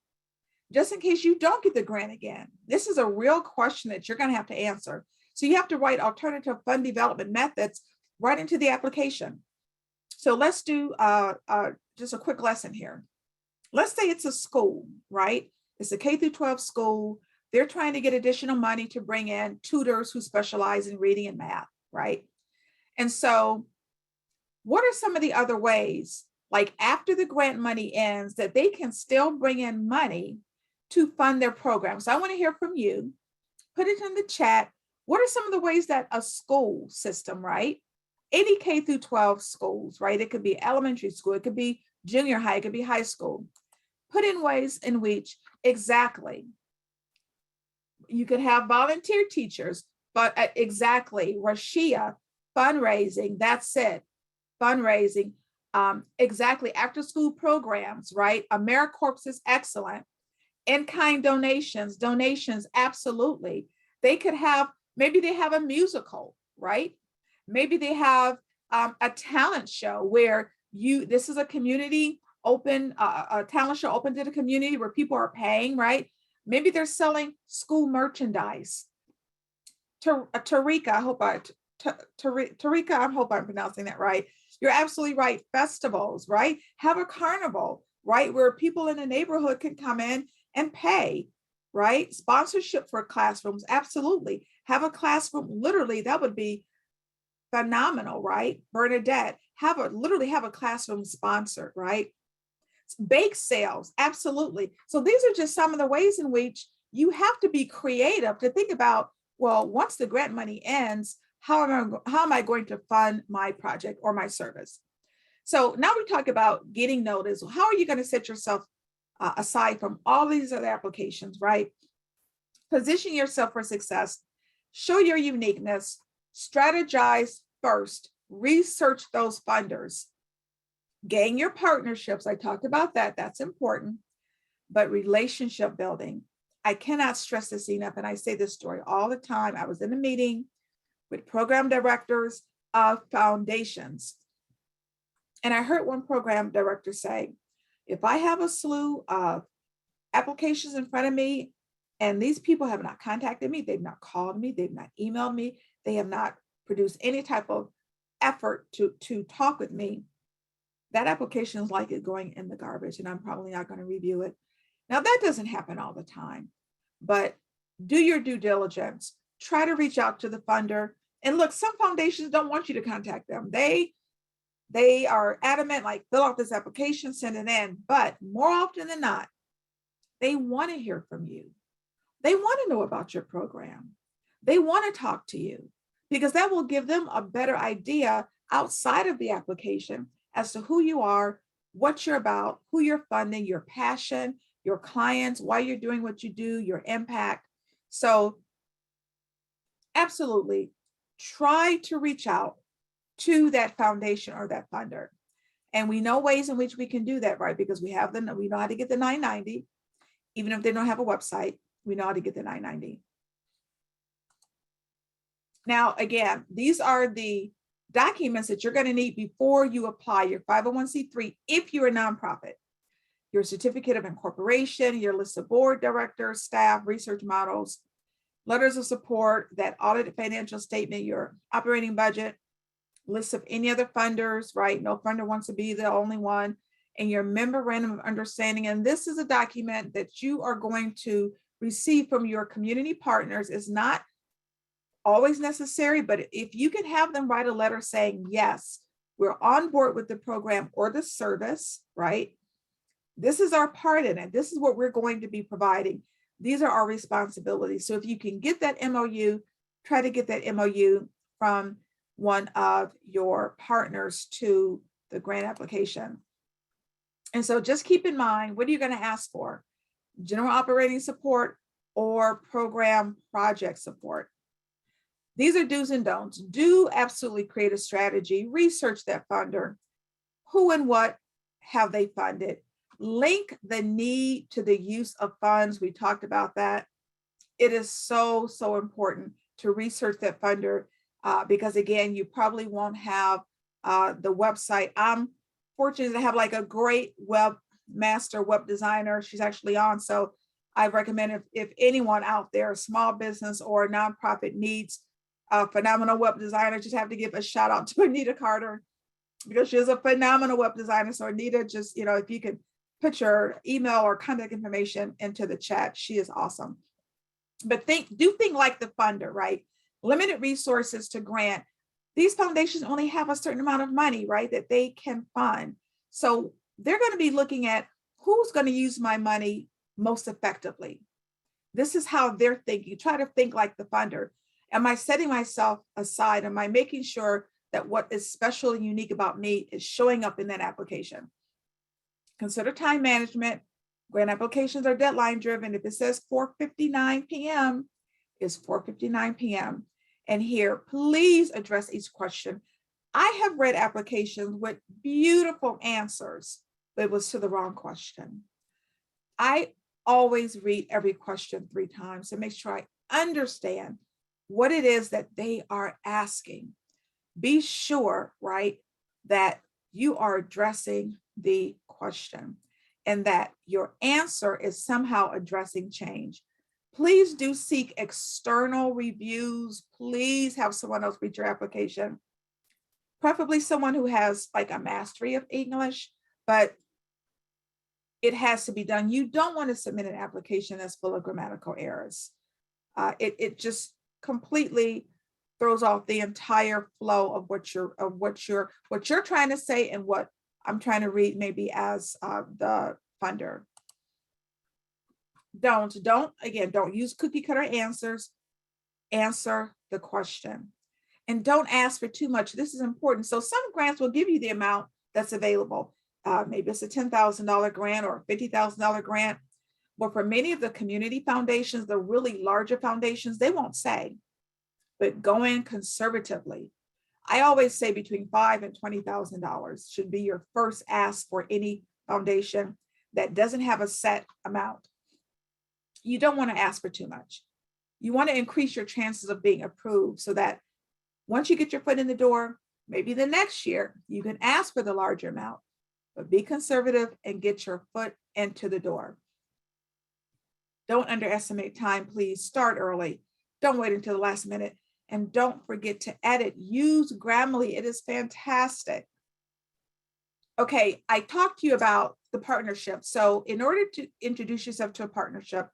just in case you don't get the grant again. This is a real question that you're going to have to answer. So you have to write alternative fund development methods right into the application. So let's do just a quick lesson here. Let's say it's a school, right? It's a K through 12 school. They're trying to get additional money to bring in tutors who specialize in reading and math, right? And so what are some of the other ways, like after the grant money ends, that they can still bring in money to fund their program? So I want to hear from you. Put it in the chat. What are some of the ways that a school system, right? Any K through 12 schools, right? It could be elementary school, it could be junior high, it could be high school. Put in ways in which exactly you could have volunteer teachers, but exactly, Rashia, fundraising, that's it, fundraising, exactly, after school programs, right? AmeriCorps is excellent. In-kind donations, absolutely. They could have, maybe they have a musical, right? Maybe they have a talent show where this is a community open, a talent show open to the community where people are paying, right? Maybe they're selling school merchandise. Tarika, I hope I'm pronouncing that right. You're absolutely right. Festivals, right? Have a carnival, right? Where people in the neighborhood can come in and pay, right? Sponsorship for classrooms, absolutely. Have a classroom, literally, that would be phenomenal, right? Bernadette, literally have a classroom sponsored, right? Bake sales, absolutely. So these are just some of the ways in which you have to be creative to think about, well, once the grant money ends, how am I going to fund my project or my service? So now we talk about getting noticed. How are you going to set yourself aside from all these other applications, right? Position yourself for success, show your uniqueness, strategize first, research those funders, gain your partnerships. I talked about that. That's important. But relationship building, I cannot stress this enough. And I say this story all the time. I was in a meeting with program directors of foundations. And I heard one program director say, if I have a slew of applications in front of me, and these people have not contacted me, they've not called me, they've not emailed me, they have not produced any type of effort to talk with me, that application is like it going in the garbage, and I'm probably not going to review it. Now, that doesn't happen all the time, but do your due diligence. Try to reach out to the funder. And look, some foundations don't want you to contact them. They are adamant, like, fill out this application, send it in. But more often than not, they want to hear from you. They want to know about your program. They want to talk to you because that will give them a better idea outside of the application as to who you are, what you're about, who you're funding, your passion, your clients, why you're doing what you do, your impact. So absolutely try to reach out to that foundation or that funder. And we know ways in which we can do that, right? Because we know how to get the 990. Even if they don't have a website, we know how to get the 990. Now, again, these are the documents that you're going to need before you apply your 501c3 if you're a nonprofit. Your certificate of incorporation, your list of board directors, staff, research models, letters of support, that audited financial statement, your operating budget, list of any other funders, right? No funder wants to be the only one, and your memorandum of understanding. And this is a document that you are going to receive from your community partners. It's not always necessary, but if you can have them write a letter saying, yes, we're on board with the program or the service, right? This is our part in it. This is what we're going to be providing. These are our responsibilities. So if you can get that MOU, try to get that MOU from one of your partners to the grant application. And so just keep in mind, what are you going to ask for? General operating support or program project support? These are do's and don'ts. Do absolutely create a strategy, research that funder. Who and what have they funded? Link the need to the use of funds. We talked about that. It is so, so important to research that funder because again, you probably won't have the website. I'm fortunate to have like a great master web designer. She's actually on. So I recommend if anyone out there, small business or nonprofit, needs a phenomenal web designer, just have to give a shout out to Anita Carter, because she is a phenomenal web designer. So Anita, just, if you could put your email or contact information into the chat, she is awesome. But do think like the funder, right? Limited resources to grant. These foundations only have a certain amount of money, right, that they can fund. So they're going to be looking at who's going to use my money most effectively. This is how they're thinking. Try to think like the funder. Am I setting myself aside? Am I making sure that what is special and unique about me is showing up in that application? Consider time management. Grant applications are deadline driven. If it says 4:59 p.m., it's 4:59 p.m. And here, please address each question. I have read applications with beautiful answers, but it was to the wrong question. I always read every question 3 times to make sure I understand what it is that they are asking. Be sure, right, that you are addressing the question and that your answer is somehow addressing change. Please do seek external reviews. Please have someone else read your application, preferably someone who has like a mastery of English, but it has to be done. You don't want to submit an application that's full of grammatical errors. It just completely throws off the entire flow of what you're trying to say and what I'm trying to read maybe as the funder. Don't use cookie cutter answers. Answer the question. And don't ask for too much. This is important. So some grants will give you the amount that's available. Maybe it's a $10,000 grant or a $50,000 grant. But for many of the community foundations, the really larger foundations, they won't say. But go in conservatively. I always say between $5,000 and $20,000 should be your first ask for any foundation that doesn't have a set amount. You don't want to ask for too much. You want to increase your chances of being approved so that once you get your foot in the door, maybe the next year, you can ask for the larger amount, but be conservative and get your foot into the door. Don't underestimate time, please. Start early. Don't wait until the last minute. And don't forget to edit. Use Grammarly. It is fantastic. Okay, I talked to you about the partnership. So in order to introduce yourself to a partnership,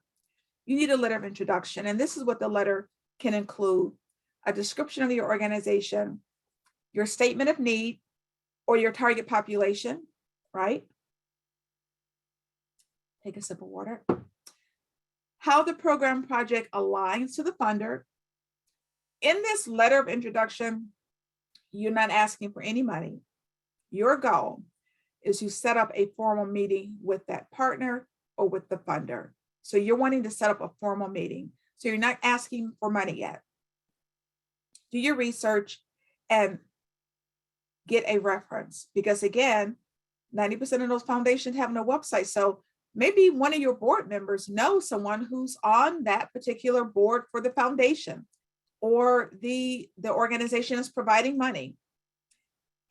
you need a letter of introduction. And this is what the letter can include: a description of your organization, your statement of need or your target population, right? Take a sip of water. How the program project aligns to the funder. In this letter of introduction, you're not asking for any money. Your goal is to set up a formal meeting with that partner or with the funder. So you're wanting to set up a formal meeting. So you're not asking for money yet. Do your research and get a reference, because again, 90% of those foundations have no website. So maybe one of your board members knows someone who's on that particular board for the foundation, or the organization is providing money.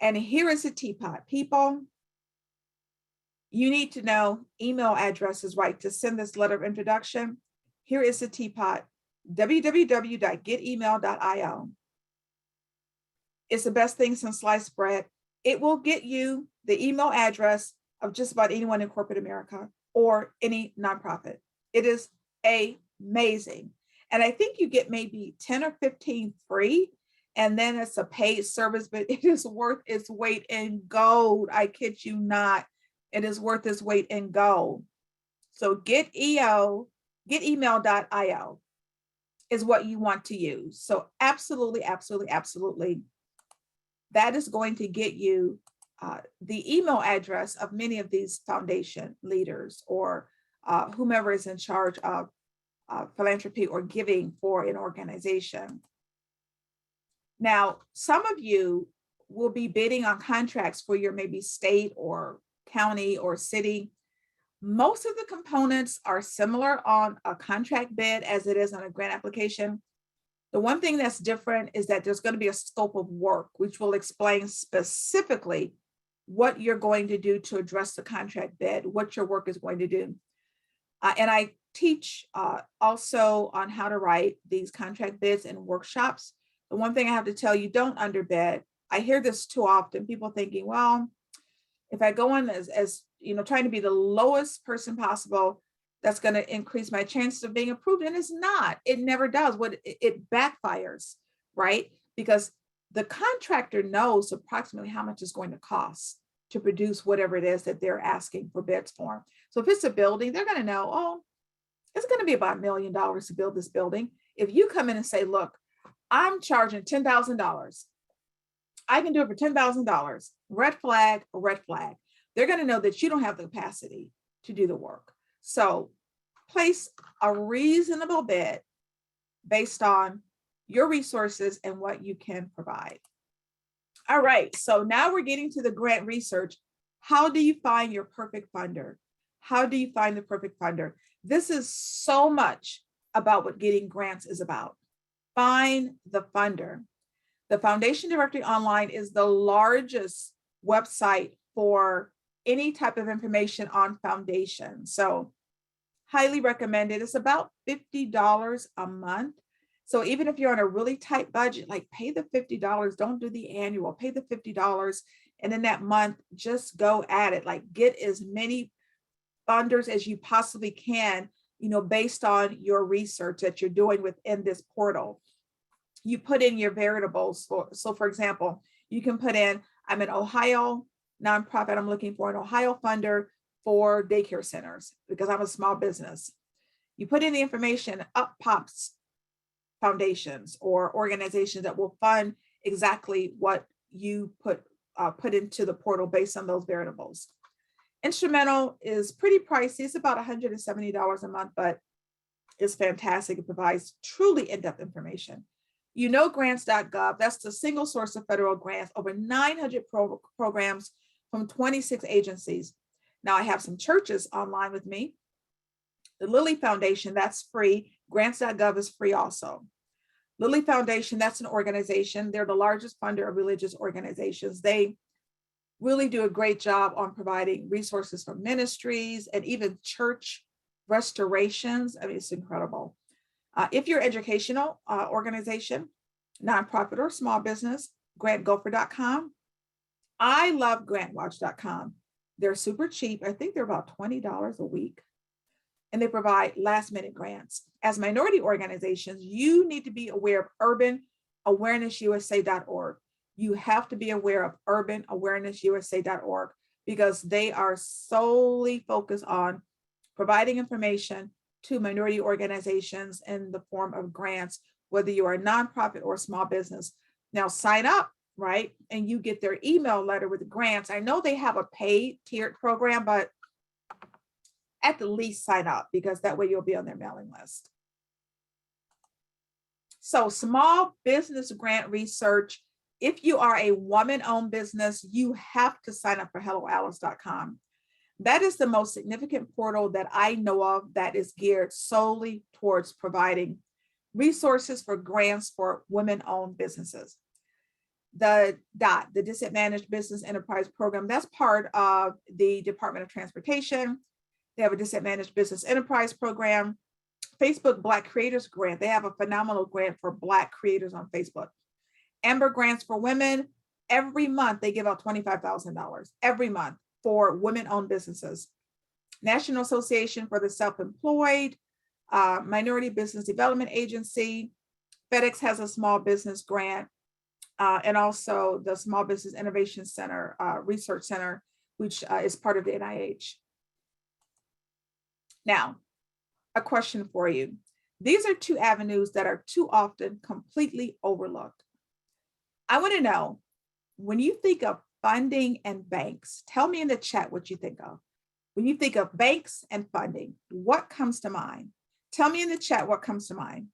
And here is a teapot. People, you need to know email addresses, right, to send this letter of introduction. Here is the teapot: www.getemail.io. It's the best thing since sliced bread. It will get you the email address of just about anyone in corporate America or any nonprofit. It is amazing. And I think you get maybe 10 or 15 free, and then it's a paid service, but it is worth its weight in gold. I kid you not. It is worth its weight in gold. So getemail.io is what you want to use. So absolutely, absolutely, absolutely. That is going to get you the email address of many of these foundation leaders or whomever is in charge of philanthropy or giving for an organization. Now, some of you will be bidding on contracts for your maybe state or county or city. Most of the components are similar on a contract bid as it is on a grant application. The one thing that's different is that there's going to be a scope of work, which will explain specifically what you're going to do to address the contract bid, what your work is going to do. And I teach also on how to write these contract bids and workshops. The one thing I have to tell you, don't underbid. I hear this too often, people thinking, well, if I go in as trying to be the lowest person possible, that's going to increase my chances of being approved. And it's not. It never does. It backfires, right? Because the contractor knows approximately how much it's going to cost to produce whatever it is that they're asking for bids for. So if it's a building, they're going to know, oh, it's going to be about $1 million to build this building. If you come in and say, look, I'm charging $10,000. I can do it for $10,000. Red flag, red flag. They're going to know that you don't have the capacity to do the work. So place a reasonable bid based on your resources and what you can provide. All right, so now we're getting to the grant research. How do you find your perfect funder? How do you find the perfect funder? This is so much about what getting grants is about. Find the funder. The Foundation Directory Online is the largest website for any type of information on foundation. So highly recommended. It's about $50 a month. So even if you're on a really tight budget, like pay the $50, don't do the annual, pay the $50. And in that month, just go at it. Like get as many funders as you possibly can, based on your research that you're doing within this portal. You put in your variables. So for example, you can put in, I'm an Ohio nonprofit. I'm looking for an Ohio funder for daycare centers because I'm a small business. You put in the information, up pops foundations or organizations that will fund exactly what you put into the portal based on those variables. Instrumental is pretty pricey. It's about $170 a month, but it's fantastic. It provides truly in-depth information. Grants.gov, that's the single source of federal grants, over 900 programs from 26 agencies. Now I have some churches online with me. The Lilly Foundation, that's free. Grants.gov is free also. Lilly Foundation, that's an organization. They're the largest funder of religious organizations. They really do a great job on providing resources for ministries and even church restorations. I mean, it's incredible. If you're an educational organization, nonprofit or small business, grantgopher.com. I love grantwatch.com. They're super cheap. I think they're about $20 a week. And they provide last minute grants. As minority organizations, you need to be aware of urbanawareness.usa.org. You have to be aware of urbanawareness.usa.org because they are solely focused on providing information to minority organizations in the form of grants, whether you are a nonprofit or a small business. Now sign up, right? And you get their email letter with the grants. I know they have a paid tiered program, but at the least sign up because that way you'll be on their mailing list. So small business grant research. If you are a woman-owned business, you have to sign up for helloalice.com. That is the most significant portal that I know of that is geared solely towards providing resources for grants for women-owned businesses. The Disadvantaged Business Enterprise Program, that's part of the Department of Transportation. They have a Disadvantaged Business Enterprise Program. Facebook Black Creators Grant, they have a phenomenal grant for Black creators on Facebook. Amber Grants for Women, every month they give out $25,000 every month for women-owned businesses. National Association for the Self-Employed, Minority Business Development Agency, FedEx has a small business grant, and also the Small Business Innovation Center, Research Center, which is part of the NIH. Now, a question for you. These are two avenues that are too often completely overlooked. I want to know, when you think of funding and banks, tell me in the chat what you think of. When you think of banks and funding, what comes to mind? Tell me in the chat what comes to mind.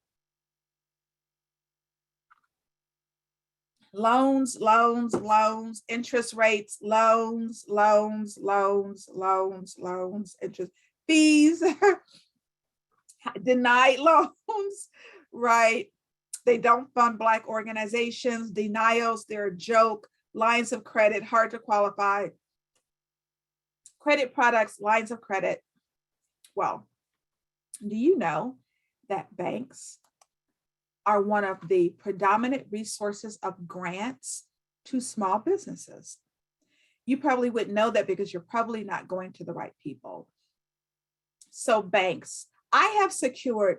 Loans, loans, loans, interest rates, loans, loans, loans, loans, loans, interest, fees, denied loans, right? They don't fund Black organizations, denials, they're a joke, lines of credit, hard to qualify. credit products, lines of credit. Well, do you know that banks are one of the predominant resources of grants to small businesses? You probably wouldn't know that because you're probably not going to the right people. So banks, I have secured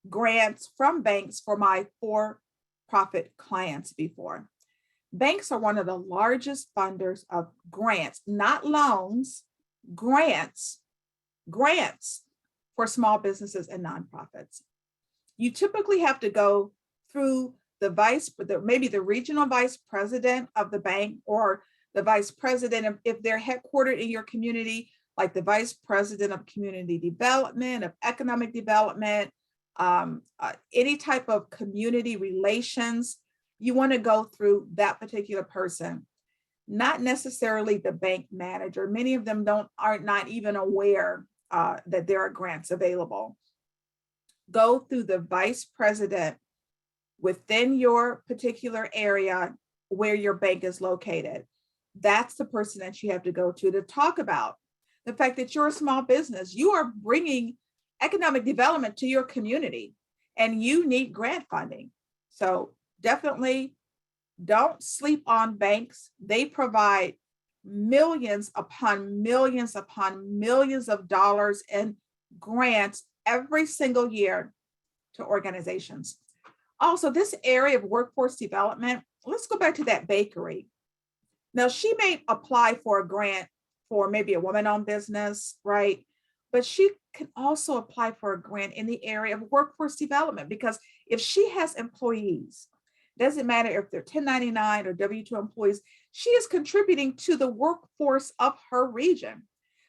grants from banks for my for-profit clients before. Banks are one of the largest funders of grants, not loans, grants for small businesses and nonprofits. You typically have to go through maybe the regional vice president of the bank, or the vice president if they're headquartered in your community, like the vice president of community development, of economic development, any type of community relations. You want to go through that particular person, not necessarily the bank manager. Many of them are not even aware that there are grants available. Go through the vice president within your particular area where your bank is located. That's the person that you have to go to talk about the fact that you're a small business. You are bringing economic development to your community and you need grant funding. So definitely don't sleep on banks. They provide millions upon millions upon millions of dollars in grants every single year to organizations. Also, this area of workforce development, let's go back to that bakery. Now, she may apply for a grant for maybe a woman-owned business, right? But she can also apply for a grant in the area of workforce development, because if she has employees, doesn't matter if they're 1099 or W-2 employees, she is contributing to the workforce of her region.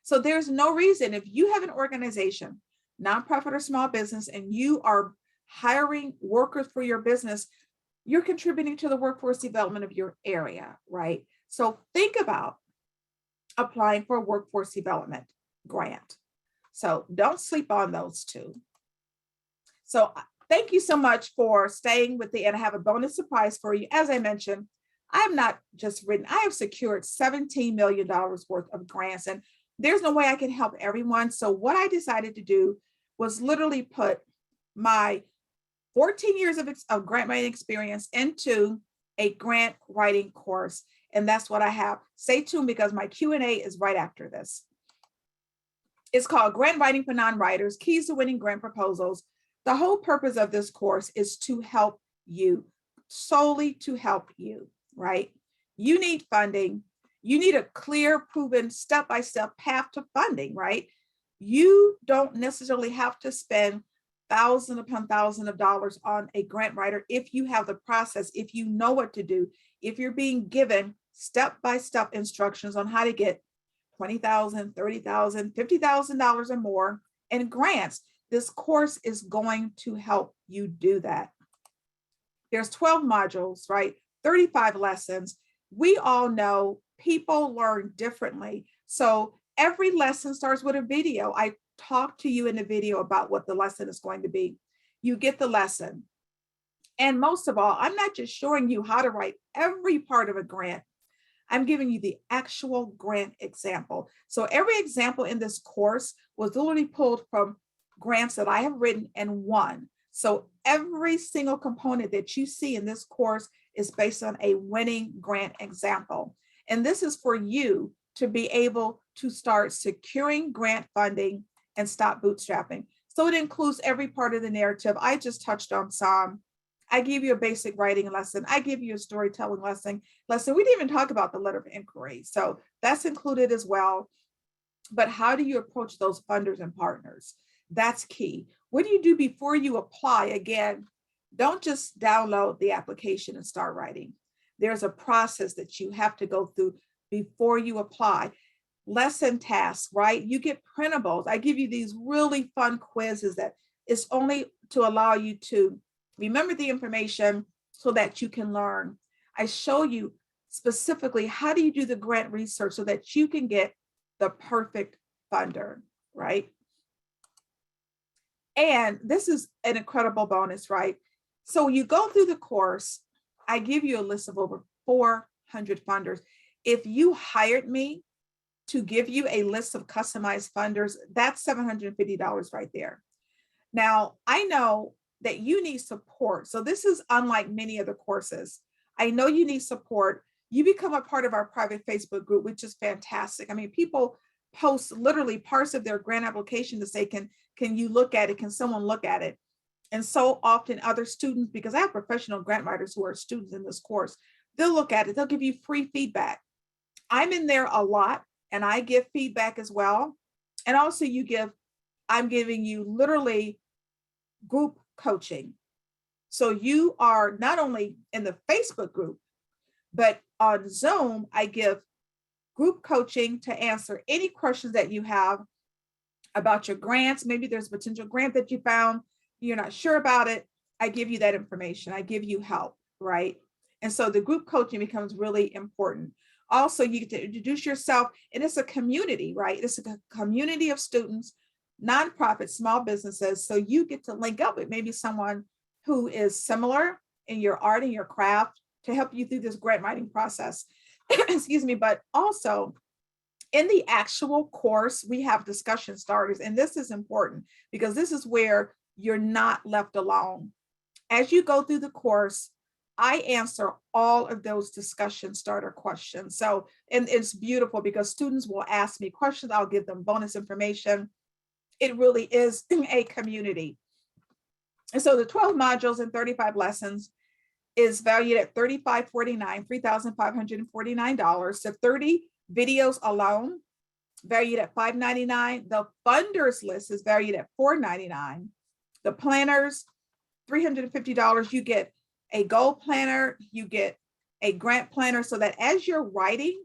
So there's no reason, if you have an organization, nonprofit or small business, and you are hiring workers for your business, you're contributing to the workforce development of your area, right? So think about applying for a workforce development grant. So don't sleep on those two. So thank you so much for staying with me, and I have a bonus surprise for you. As I mentioned, I have not just written, I have secured $17 million worth of grants, and there's no way I can help everyone. So what I decided to do was literally put my 14 years of grant writing experience into a grant writing course. And that's what I have. Stay tuned because my Q&A is right after this. It's called Grant Writing for Non-Writers, Keys to Winning Grant Proposals. The whole purpose of this course is to help you, solely to help you, right? You need funding. You need a clear, proven, step-by-step path to funding, right? You don't necessarily have to spend thousands upon thousands of dollars on a grant writer if you have the process, if you know what to do, if you're being given step-by-step instructions on how to get $20,000, $30,000, $50,000 or more in grants. This course is going to help you do that. There's 12 modules, right? 35 lessons. We all know people learn differently. So every lesson starts with a video. I talk to you in the video about what the lesson is going to be. You get the lesson. And most of all, I'm not just showing you how to write every part of a grant. I'm giving you the actual grant example. So every example in this course was literally pulled from grants that I have written and won. So every single component that you see in this course is based on a winning grant example. And this is for you to be able to start securing grant funding and stop bootstrapping. So it includes every part of the narrative. I just touched on some. I give you a basic writing lesson. I give you a storytelling lesson. We didn't even talk about the letter of inquiry. So that's included as well. But how do you approach those funders and partners? That's key. What do you do before you apply? Again, don't just download the application and start writing. There's a process that you have to go through before you apply. Lesson tasks, right? You get printables. I give you these really fun quizzes that is only to allow you to remember the information so that you can learn. I show you specifically how do you do the grant research so that you can get the perfect funder, right? And this is an incredible bonus, right? So you go through the course, I give you a list of over 400 funders. If you hired me, to give you a list of customized funders, that's $750 right there. Now, I know that you need support. So this is unlike many other courses. I know you need support. You become a part of our private Facebook group, which is fantastic. I mean, people post literally parts of their grant application to say, can you look at it? Can someone look at it? And so often other students, because I have professional grant writers who are students in this course, they'll look at it. They'll give you free feedback. I'm in there a lot and I give feedback as well. And also I'm giving you literally group coaching. So you are not only in the Facebook group, but on Zoom, I give group coaching to answer any questions that you have about your grants. Maybe there's a potential grant that you found, you're not sure about it. I give you that information. I give you help, right? And so the group coaching becomes really important. Also, you get to introduce yourself, and it's a community, right? It's a community of students, nonprofits, small businesses. So you get to link up with maybe someone who is similar in your art and your craft to help you through this grant writing process. Excuse me, but also in the actual course, we have discussion starters, and this is important because this is where you're not left alone. As you go through the course, I answer all of those discussion starter questions. So, and it's beautiful because students will ask me questions. I'll give them bonus information. It really is a community. And so the 12 modules and 35 lessons is valued at $35.49, $3,549. The 30 videos alone valued at $599. The funders list is valued at $499. The planners, $350. You get a goal planner, you get a grant planner, so that as you're writing,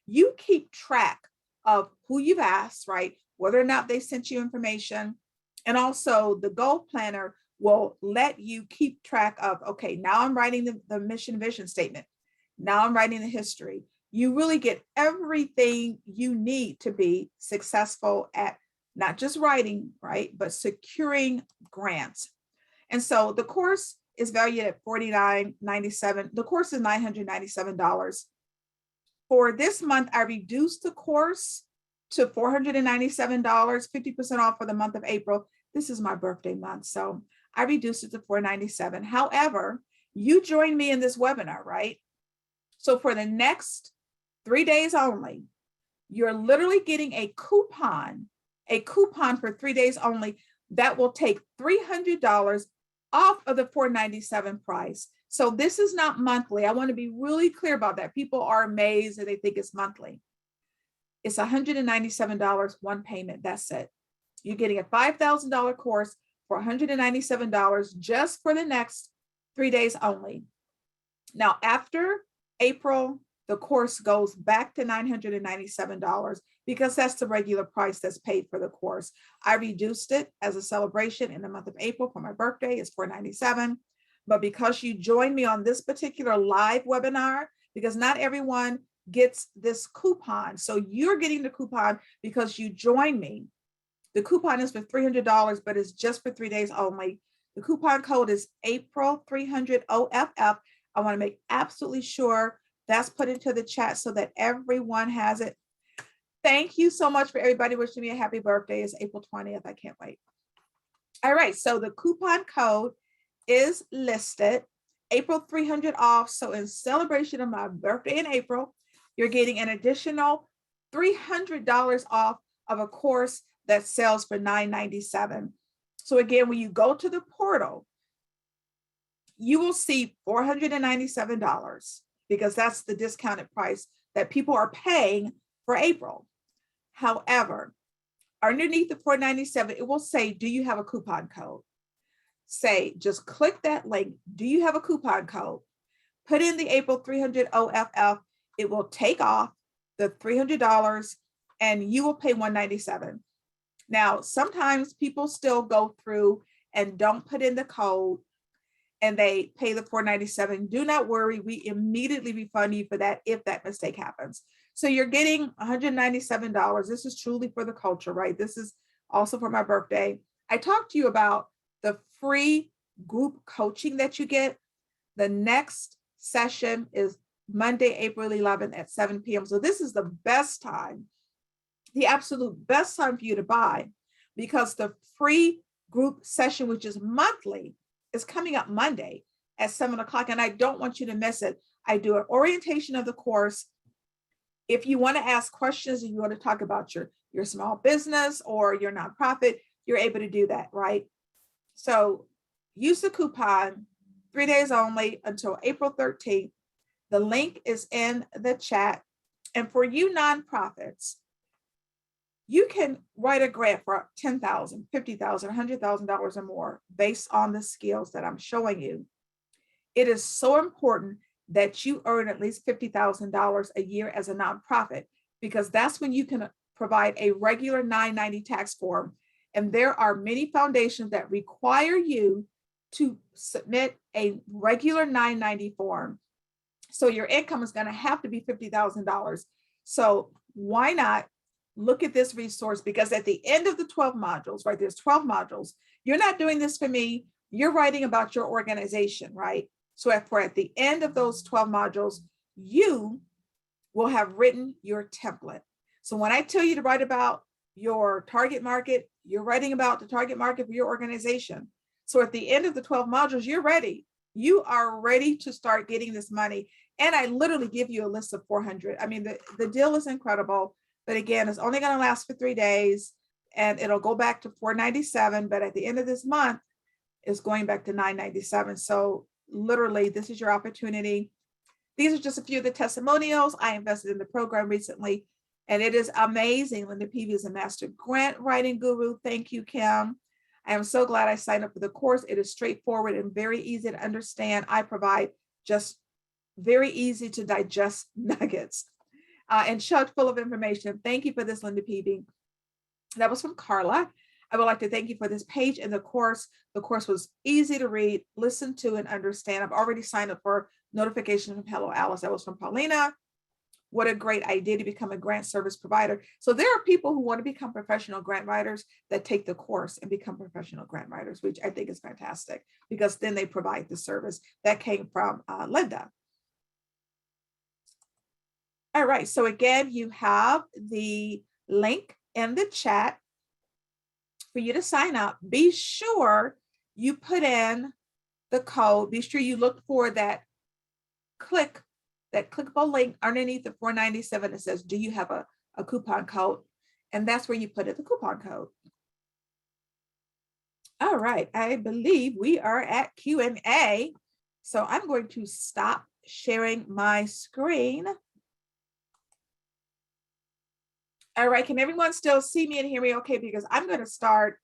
you keep track of who you've asked, right? Whether or not they sent you information. And also the goal planner will let you keep track of, okay, now I'm writing the mission vision statement. Now I'm writing the history. You really get everything you need to be successful at not just writing, right, but securing grants. And so the course is valued at $49.97. The course is $997. For this month, I reduced the course to $497, 50% off for the month of April. This is my birthday month, so I reduced it to $497. However, you joined me in this webinar, right? So for the next 3 days only, you're literally getting a coupon for 3 days only that will take $300 off of the $497 price. So this is not monthly. I want to be really clear about that. People are amazed and they think it's monthly. It's $197, one payment. That's it. You're getting a $5,000 course for $197 just for the next 3 days only. Now, after April, the course goes back to $997 because that's the regular price that's paid for the course. I reduced it as a celebration in the month of April for my birthday. It's $497. But because you joined me on this particular live webinar, because not everyone gets this coupon. So you're getting the coupon because you joined me. The coupon is for $300, but it's just for 3 days only. The coupon code is April300OFF. I want to make absolutely sure that's put into the chat so that everyone has it. Thank you so much for everybody wishing me a happy birthday. It's April 20th. I can't wait. All right, so the coupon code is listed, April 300 off. So in celebration of my birthday in April, you're getting an additional $300 off of a course that sells for $997. So again, when you go to the portal, you will see $497 because that's the discounted price that people are paying for April. However, underneath the $497, it will say, do you have a coupon code? Say, just click that link. Do you have a coupon code? Put in the April 300 OFF. It will take off the $300 and you will pay $197. Now, sometimes people still go through and don't put in the code and they pay the $497. Do not worry. We immediately refund you for that if that mistake happens. So you're getting $197. This is truly for the culture, right? This is also for my birthday. I talked to you about the free group coaching that you get. The next session is Monday, April 11th at 7 p.m. So this is the best time the absolute best time for you to buy, because the free group session, which is monthly, is coming up Monday at 7 o'clock. And I don't want you to miss it. I do an orientation of the course. If you want to ask questions and you want to talk about your small business or your nonprofit, you're able to do that, right? So use the coupon, 3 days only until April 13th. The link is in the chat. And for you nonprofits, you can write a grant for $10,000, $50,000, $100,000 or more based on the skills that I'm showing you. It is so important that you earn at least $50,000 a year as a nonprofit, because that's when you can provide a regular 990 tax form. And there are many foundations that require you to submit a regular 990 form. So your income is going to have to be $50,000. So why not look at this resource? Because at the end of the 12 modules, right, there's 12 modules. You're not doing this for me. You're writing about your organization, right? So at the end of those 12 modules, you will have written your template. So when I tell you to write about your target market, you're writing about the target market for your organization. So at the end of the 12 modules, you're ready. You are ready to start getting this money. And I literally give you a list of 400. I mean, the deal is incredible. But again, it's only going to last for 3 days and it'll go back to $497. But at the end of this month, it's going back to $997. So literally, this is your opportunity. These are just a few of the testimonials. I invested in the program recently, and it is amazing. Linda Peavy is a master grant writing guru. Thank you, Kim. I am so glad I signed up for the course. It is straightforward and very easy to understand. I provide just very easy to digest nuggets and chock full of information. Thank you for this, Linda Peavy. That was from Carla. I would like to thank you for this page in the course. The course was easy to read, listen to, and understand. I've already signed up for notifications from Hello Alice. That was from Paulina. What a great idea to become a grant service provider. So there are people who want to become professional grant writers that take the course and become professional grant writers, which I think is fantastic, because then they provide the service. That came from Linda. All right, so again, you have the link in the chat for you to sign up. Be sure you put in the code. Be sure you look for that clickable link underneath the $497 that says, do you have a coupon code? And that's where you put in the coupon code. All right, I believe we are at Q&A. So I'm going to stop sharing my screen. All right, can everyone still see me and hear me okay? Because I'm going to start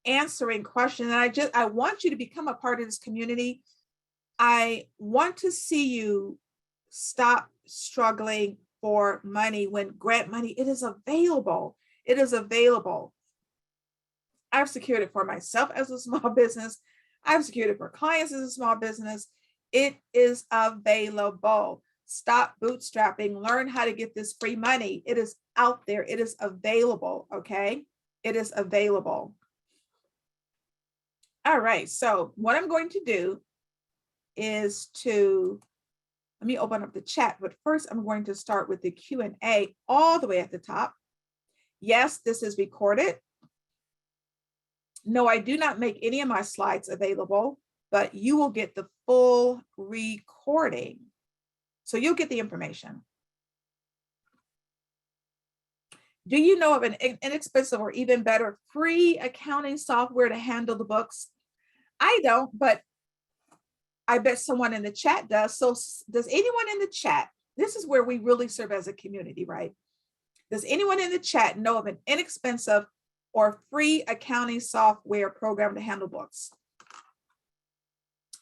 answering questions. And I want you to become a part of this community. I want to see you stop struggling for money when grant money, it is available. It is available. I've secured it for myself as a small business. I've secured it for clients as a small business. It is available. Stop bootstrapping. Learn how to get this free money. It is out there. It is available. Okay. It is available. All right. So what I'm going to do is let me open up the chat, but first I'm going to start with the Q&A all the way at the top. Yes, this is recorded. No, I do not make any of my slides available, but you will get the full recording. So you'll get the information. Do you know of an inexpensive or even better free accounting software to handle the books? I don't, but I bet someone in the chat does. So does anyone in the chat? This is where we really serve as a community, right? Does anyone in the chat know of an inexpensive or free accounting software program to handle books?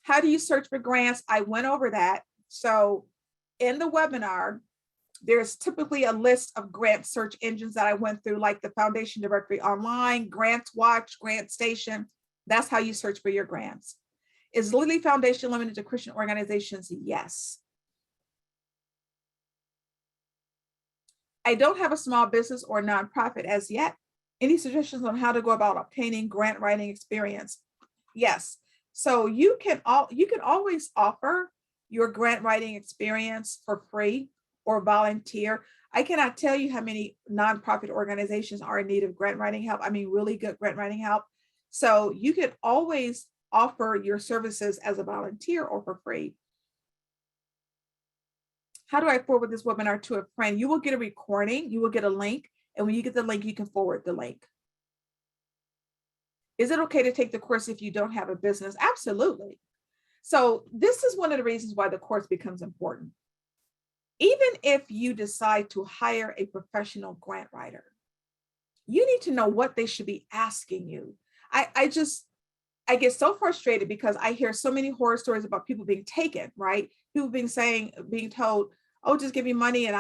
How do you search for grants? I went over that. So in the webinar, there's typically a list of grant search engines that I went through, like the Foundation Directory Online, Grants Watch, Grant Station. That's how you search for your grants. Is Lilly Foundation limited to Christian organizations? Yes. I don't have a small business or nonprofit as yet. Any suggestions on how to go about obtaining grant writing experience? Yes. So you can always offer your grant writing experience for free or volunteer. I cannot tell you how many nonprofit organizations are in need of grant writing help. I mean, really good grant writing help. So you can always offer your services as a volunteer or for free. How do I forward this webinar to a friend? You will get a recording, you will get a link, and when you get the link, you can forward the link. Is it okay to take the course if you don't have a business? Absolutely. So this is one of the reasons why the course becomes important. Even if you decide to hire a professional grant writer, you need to know what they should be asking you. I get so frustrated because I hear so many horror stories about people being taken, right? People being told, oh, just give me money and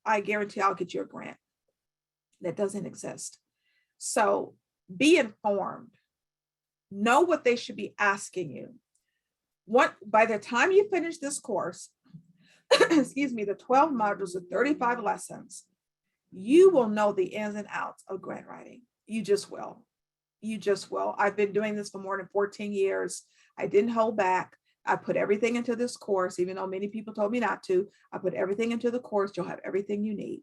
I guarantee I'll get you a grant. That doesn't exist. So be informed. Know what they should be asking you. By the time you finish this course, excuse me, the 12 modules of 35 lessons, you will know the ins and outs of grant writing. You just will. You just will. I've been doing this for more than 14 years. I didn't hold back. I put everything into this course, even though many people told me not to. I put everything into the course. You'll have everything you need.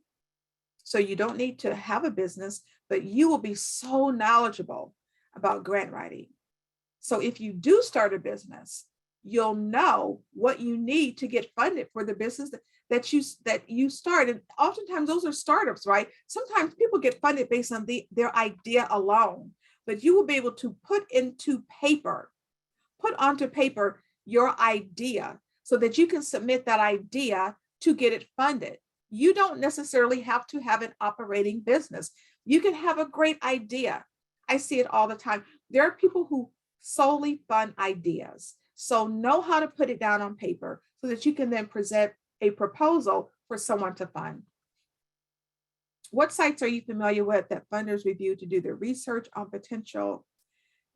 So you don't need to have a business, but you will be so knowledgeable about grant writing. So if you do start a business, you'll know what you need to get funded for the business that you start. And oftentimes those are startups, right? Sometimes people get funded based on their idea alone, but you will be able to put onto paper your idea so that you can submit that idea to get it funded. You don't necessarily have to have an operating business. You can have a great idea. I see it all the time. There are people who solely fund ideas. So know how to put it down on paper so that you can then present a proposal for someone to fund. What sites are you familiar with that funders review to do their research on potential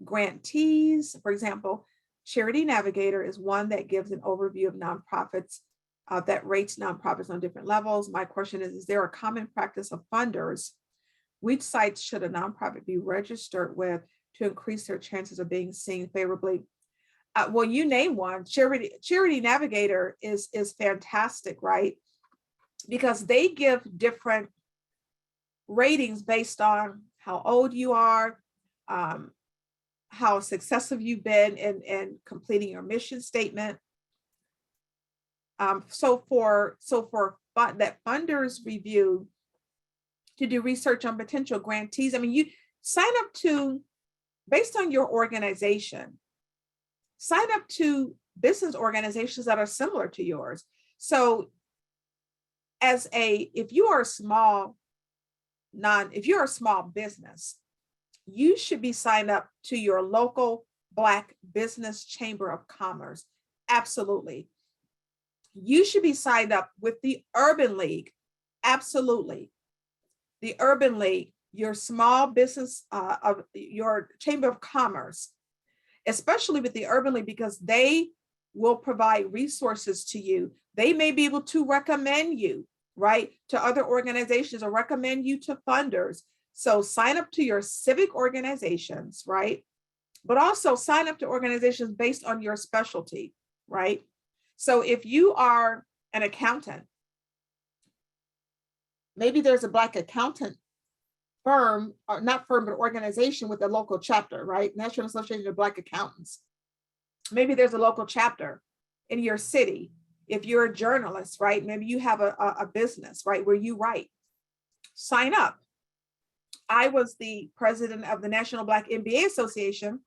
grantees? For example, Charity Navigator is one that gives an overview of nonprofits that rates nonprofits on different levels. My question is there a common practice of funders? Which sites should a nonprofit be registered with to increase their chances of being seen favorably? Well, you name one. Charity Navigator is fantastic, right? Because they give different ratings based on how old you are, how successful you've been in completing your mission statement. So for that funders review to do research on potential grantees, I mean, you sign up to, based on your organization, sign up to business organizations that are similar to yours. So if you're a small business, you should be signed up to your local Black Business Chamber of Commerce. Absolutely. You should be signed up with the Urban League. Absolutely. The Urban League, your small business of your Chamber of Commerce, especially with the Urban League, because they will provide resources to you. They may be able to recommend you, right, to other organizations or recommend you to funders. So sign up to your civic organizations, right? But also sign up to organizations based on your specialty, right? So if you are an accountant, maybe there's a Black accountant firm, or not firm, but organization with a local chapter, right? National Association of Black Accountants. Maybe there's a local chapter in your city. If you're a journalist, right? Maybe you have a business, right, where you write. Sign up. I was the president of the National Black MBA Association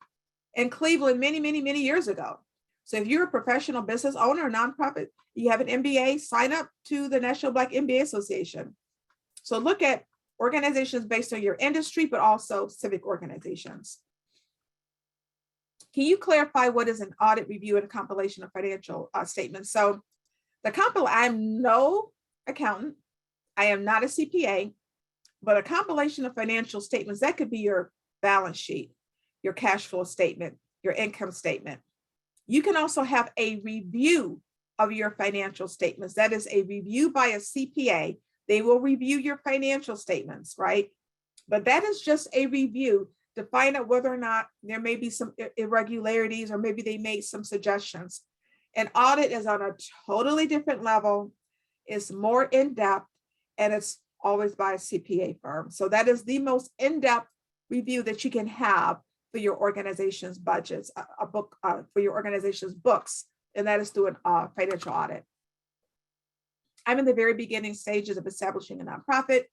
in Cleveland many, many, many years ago. So if you're a professional business owner or nonprofit, you have an MBA, sign up to the National Black MBA Association. So look at organizations based on your industry, but also civic organizations. Can you clarify what is an audit review and a compilation of financial statements? So I'm no accountant. I am not a CPA, but a compilation of financial statements, that could be your balance sheet, your cash flow statement, your income statement. You can also have a review of your financial statements. That is a review by a CPA. They will review your financial statements, right? But that is just a review to find out whether or not there may be some irregularities, or maybe they made some suggestions. An audit is on a totally different level. It's more in-depth. and it's always by a CPA firm. So that is the most in-depth review that you can have for your organization's budgets, a book for your organization's books, and that is through a financial audit. I'm in the very beginning stages of establishing a nonprofit,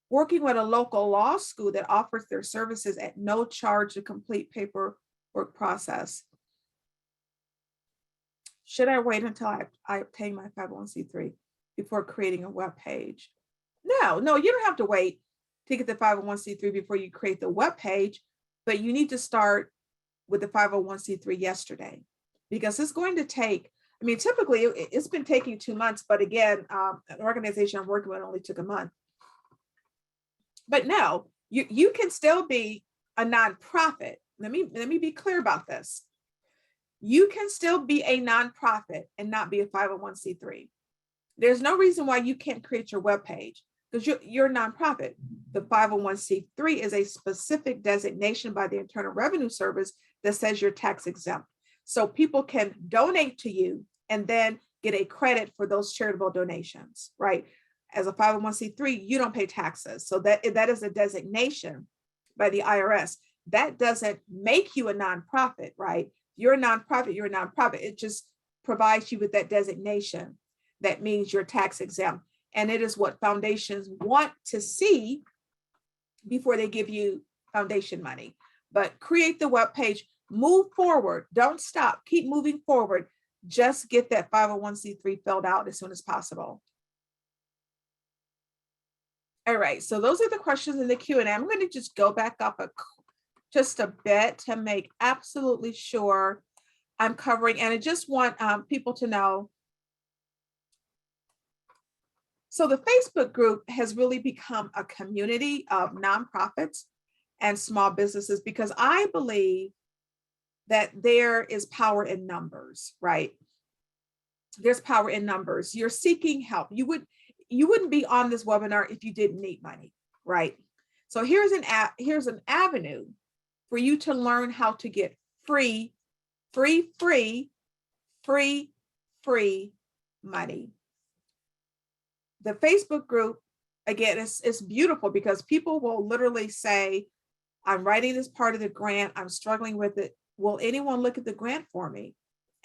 working with a local law school that offers their services at no charge to complete paperwork process. Should I wait until I obtain my 501c3 before creating a web page? No, you don't have to wait to get the 501c3 before you create the web page, but you need to start with the 501c3 yesterday, because it's going to take, I mean, typically it's been taking 2 months, but again, an organization I'm working with only took a month. But no, you can still be a nonprofit. Let me be clear about this. You can still be a nonprofit and not be a 501c3. There's no reason why you can't create your webpage, because you're a nonprofit. The 501c3 is a specific designation by the Internal Revenue Service that says you're tax exempt. So people can donate to you and then get a credit for those charitable donations, right? As a 501c3, you don't pay taxes. So that is a designation by the IRS. That doesn't make you a nonprofit, right? You're a nonprofit, you're a nonprofit. It just provides you with that designation. That means you're tax exempt. And it is what foundations want to see before they give you foundation money. But create the web page, move forward, don't stop, keep moving forward. Just get that 501c3 filled out as soon as possible. All right, so those are the questions in the Q&A. I'm going to just go back up just a bit to make absolutely sure I'm covering, and I just want people to know. So the Facebook group has really become a community of nonprofits and small businesses, because I believe that there is power in numbers, right? There's power in numbers. You're seeking help. You wouldn't be on this webinar if you didn't need money, right? So here's an avenue for you to learn how to get free money. The Facebook group, again, it's beautiful, because people will literally say, I'm writing this part of the grant, I'm struggling with it. Will anyone look at the grant for me?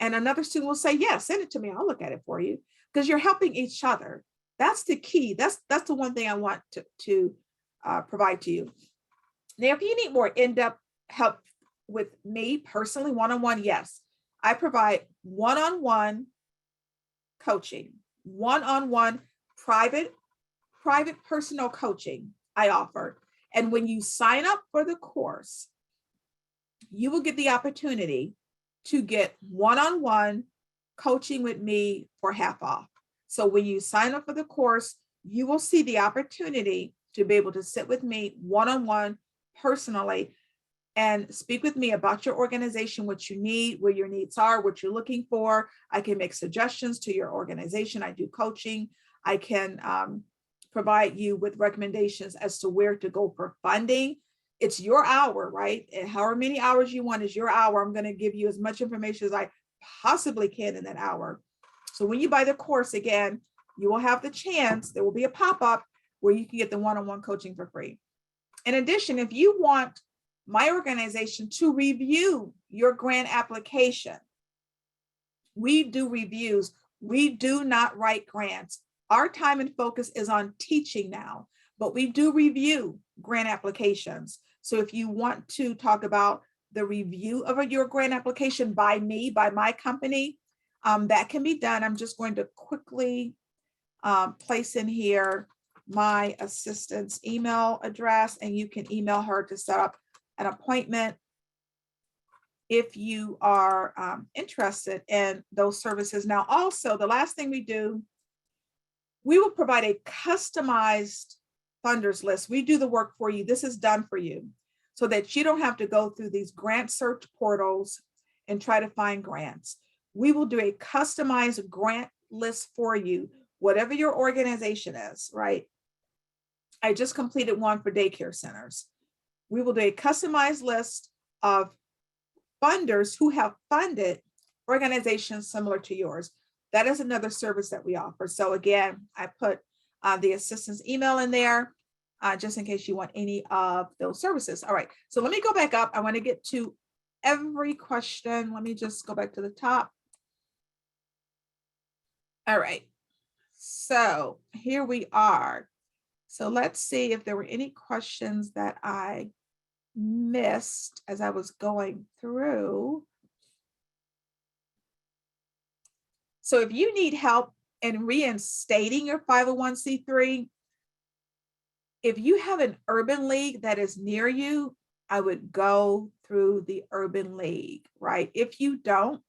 And another student will say, yeah, send it to me, I'll look at it for you, because you're helping each other. That's the key. That's the one thing I want to provide to you. Now, if you need more in-depth help with me personally, one-on-one, yes, I provide one-on-one coaching, one-on-one private personal coaching I offer. And when you sign up for the course, you will get the opportunity to get one-on-one coaching with me for half off. So when you sign up for the course, you will see the opportunity to be able to sit with me one-on-one personally and speak with me about your organization, what you need, where your needs are, what you're looking for. I can make suggestions to your organization. I do coaching. I can provide you with recommendations as to where to go for funding. It's your hour, right? And however many hours you want is your hour. I'm going to give you as much information as I possibly can in that hour. So when you buy the course, again, you will have the chance, there will be a pop-up where you can get the one-on-one coaching for free. In addition, if you want my organization to review your grant application, we do reviews. We do not write grants. Our time and focus is on teaching now, but we do review grant applications. So if you want to talk about the review of your grant application by me, by my company, that can be done. I'm just going to quickly place in here my assistant's email address, and you can email her to set up an appointment if you are interested in those services. Now, also, the last thing we do, we will provide a customized funders list. We do the work for you. This is done for you so that you don't have to go through these grant search portals and try to find grants. We will do a customized grant list for you, whatever your organization is, right? I just completed one for daycare centers. We will do a customized list of funders who have funded organizations similar to yours. That is another service that we offer. So again, I put the assistance email in there, just in case you want any of those services. All right, so let me go back up. I want to get to every question. Let me just go back to the top. All right, so here we are. So let's see if there were any questions that I missed as I was going through. So if you need help in reinstating your 501c3, if you have an urban league that is near you, I would go through the urban league, right? If you don't,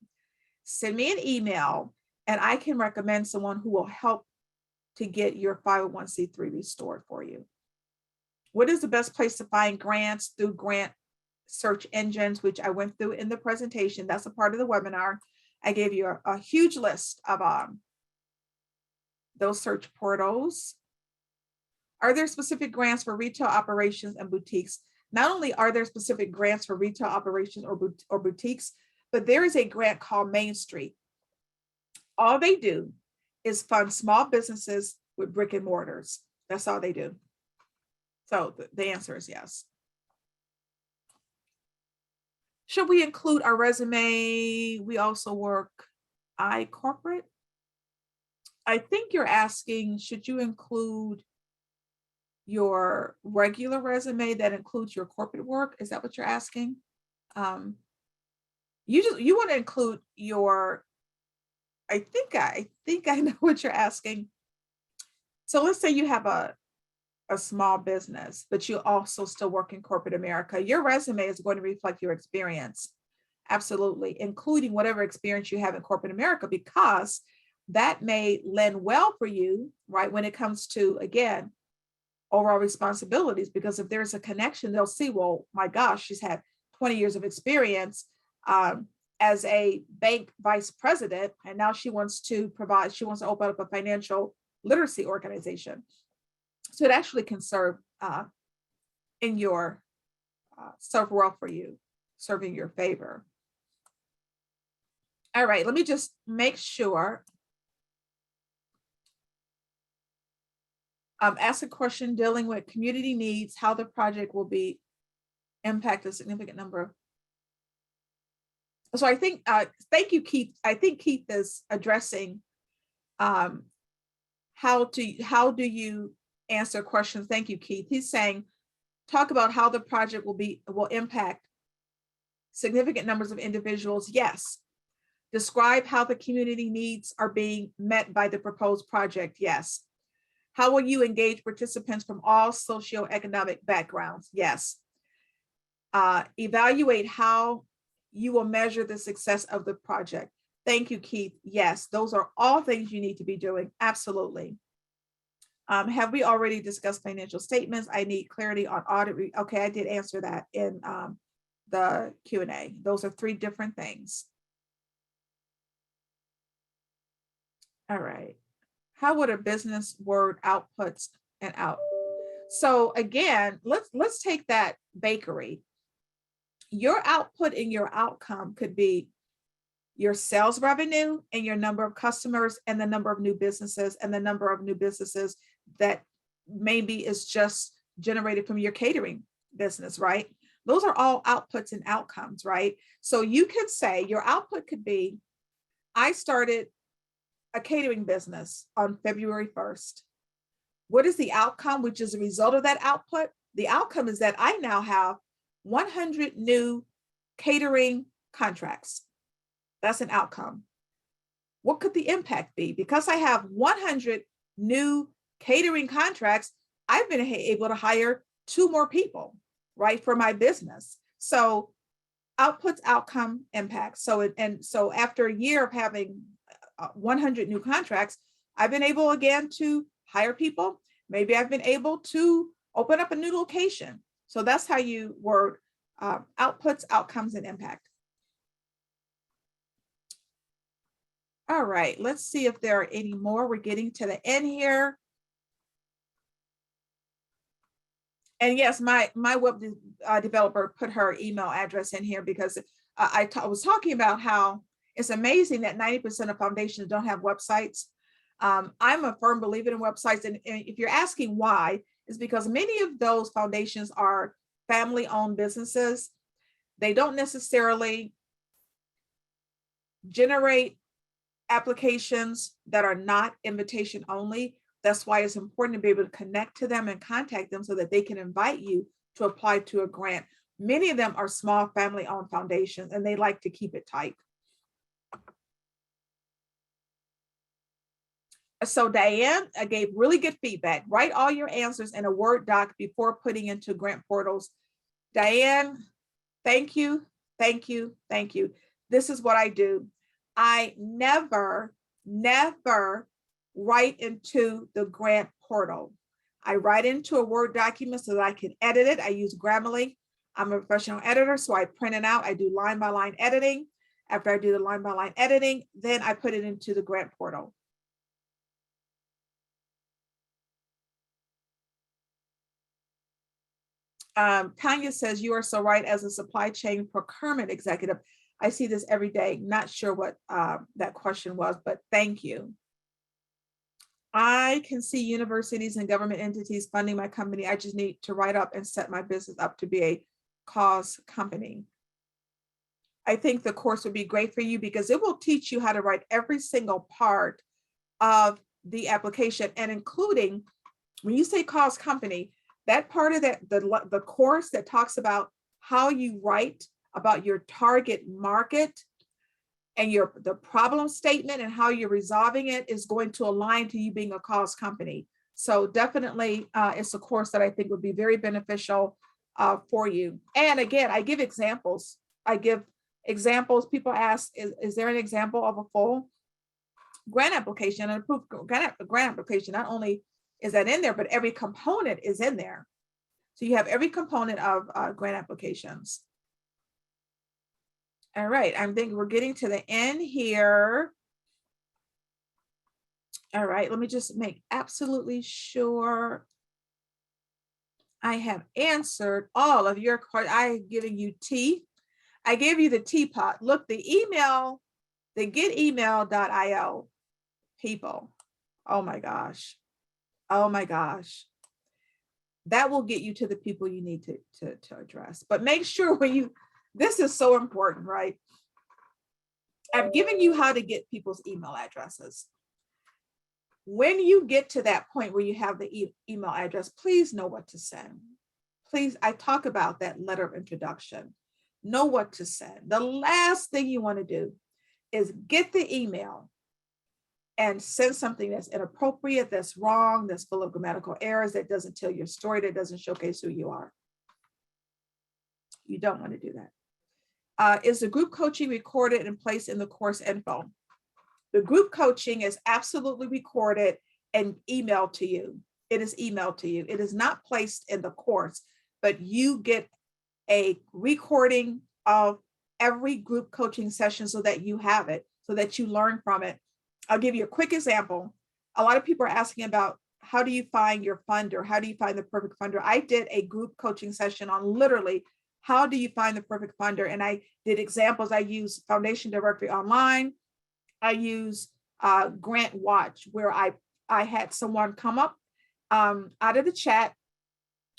send me an email and I can recommend someone who will help to get your 501c3 restored for you. What is the best place to find grants? Through grant search engines, which I went through in the presentation. That's a part of the webinar. I gave you a huge list of those search portals. Are there specific grants for retail operations and boutiques? Not only are there specific grants for retail operations or boutiques, but there is a grant called Main Street. All they do is fund small businesses with brick and mortars. That's all they do. So the answer is yes. Should we include our resume? We also work corporate. I think you're asking, should you include your regular resume that includes your corporate work? Is that what you're asking? You want to include your, I think I know what you're asking. So let's say you have a small business, but you also still work in corporate America. Your resume is going to reflect your experience. Absolutely, including whatever experience you have in corporate America, because that may lend well for you, right? When it comes to, again, overall responsibilities, because if there's a connection, they'll see, well, my gosh, she's had 20 years of experience as a bank vice president, and now she wants to open up a financial literacy organization. So it actually can serve in your serve well for you, serve in your favor. All right, let me just make sure. Ask a question dealing with community needs, how the project will be impact a significant number of. So I think, thank you, Keith. I think Keith is addressing how do you answer questions. Thank you, Keith. He's saying, talk about how the project will impact significant numbers of individuals. Yes. Describe how the community needs are being met by the proposed project. Yes. How will you engage participants from all socioeconomic backgrounds? Yes. Evaluate how you will measure the success of the project. Thank you, Keith. Yes, those are all things you need to be doing. Absolutely. Have we already discussed financial statements? I need clarity on audit. Okay, I did answer that in the Q&A. Those are 3 different things. All right. How would a business word outputs and out? So again, let's take that bakery. Your output and your outcome could be your sales revenue and your number of customers and the number of new businesses and the number of new businesses that maybe is just generated from your catering business, right? Those are all outputs and outcomes, right? So you could say your output could be, I started a catering business on February 1st. What is the outcome, which is a result of that output? The outcome is that I now have 100 new catering contracts. That's an outcome. What could the impact be? Because I have 100 new catering contracts, I've been able to hire 2 more people, right, for my business. So outputs, outcome, impact. So after a year of having 100 new contracts, I've been able again to hire people. Maybe I've been able to open up a new location. So that's how you word outputs, outcomes, and impact. All right, let's see if there are any more. We're getting to the end here. And yes, my web developer put her email address in here because I was talking about how it's amazing that 90% of foundations don't have websites. I'm a firm believer in websites. And if you're asking why, it's because many of those foundations are family-owned businesses. They don't necessarily generate applications that are not invitation only. That's why it's important to be able to connect to them and contact them so that they can invite you to apply to a grant. Many of them are small family-owned foundations, and they like to keep it tight. So Diane, I gave really good feedback. Write all your answers in a Word doc before putting into grant portals. Diane, thank you, thank you, thank you. This is what I do. I never write into the grant portal. I write into a Word document so that I can edit it. I use Grammarly. I'm a professional editor, so I print it out. I do line by line editing. After I do the line by line editing, then I put it into the grant portal. Tanya says, you are so right. As a supply chain procurement executive, I see this every day. Not sure what that question was, but thank you. I can see universities and government entities funding my company. I just need to write up and set my business up to be a cause company. I think the course would be great for you because it will teach you how to write every single part of the application, and including when you say cause company, that part of that, the course that talks about how you write about your target market and the problem statement and how you're resolving it is going to align to you being a cause company. So definitely it's a course that I think would be very beneficial for you. And again, I give examples. People ask, is there an example of a full grant application? And approved grant application, not only is that in there, but every component is in there. So you have every component of grant applications. All right, I think we're getting to the end here. All right, let me just make absolutely sure I have answered all of your questions. I'm giving you tea. I gave you the teapot. Look, the email, the getemail.io people. Oh my gosh. Oh my gosh. That will get you to the people you need to address. But make sure this is so important, right? I've given you how to get people's email addresses. When you get to that point where you have the email address, please know what to send. Please, I talk about that letter of introduction. Know what to send. The last thing you want to do is get the email and send something that's inappropriate, that's wrong, that's full of grammatical errors, that doesn't tell your story, that doesn't showcase who you are. You don't want to do that. Is the group coaching recorded and placed in the course info? The group coaching is absolutely recorded and emailed to you. It is emailed to you. It is not placed in the course, but you get a recording of every group coaching session so that you have it, so that you learn from it. I'll give you a quick example. A lot of people are asking about how do you find your funder? How do you find the perfect funder? I did a group coaching session on literally how do you find the perfect funder? And I did examples. I used Foundation Directory Online. I use Grant Watch, where I had someone come up out of the chat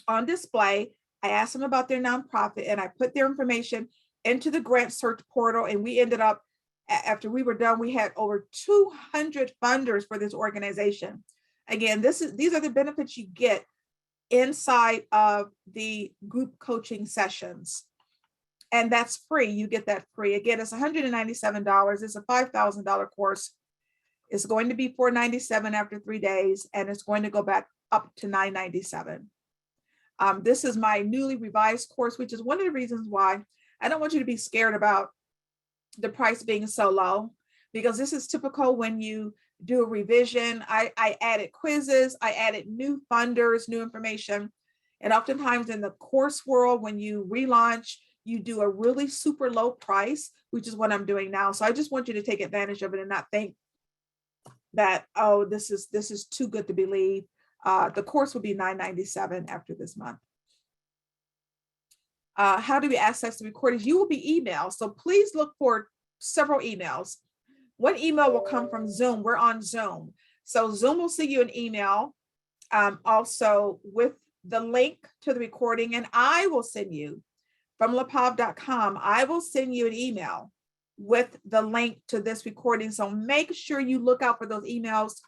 on display. I asked them about their nonprofit and I put their information into the grant search portal. And we ended up, after we were done, we had over 200 funders for this organization. Again, these are the benefits you get inside of the group coaching sessions. And that's free. You get that free. Again, it's $197. It's a $5,000 course. It's going to be $497 after 3 days, and it's going to go back up to $997. This is my newly revised course, which is one of the reasons why I don't want you to be scared about the price being so low, because this is typical when you do a revision. I added quizzes, I added new funders, new information. And oftentimes in the course world, when you relaunch, you do a really super low price, which is what I'm doing now. So I just want you to take advantage of it and not think that, oh, this is too good to believe. The course will be $997 after this month. How do we access the recordings? You will be emailed. So please look for several emails. One email will come from Zoom. We're on Zoom. So Zoom will send you an email, also with the link to the recording, and I will send you from lepav.com. I will send you an email with the link to this recording. So make sure you look out for those emails.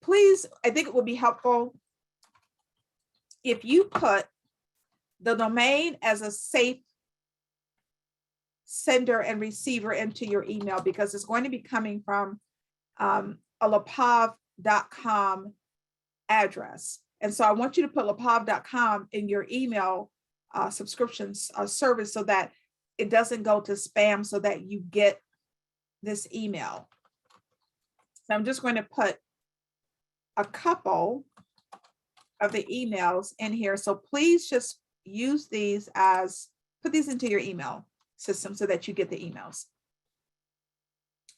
Please, I think it would be helpful if you put the domain as a safe sender and receiver into your email, because it's going to be coming from a lepav.com address. And so I want you to put lepav.com in your email subscriptions service so that it doesn't go to spam, so that you get this email. So I'm just going to put a couple of the emails in here. So please just use these put these into your email system so that you get the emails.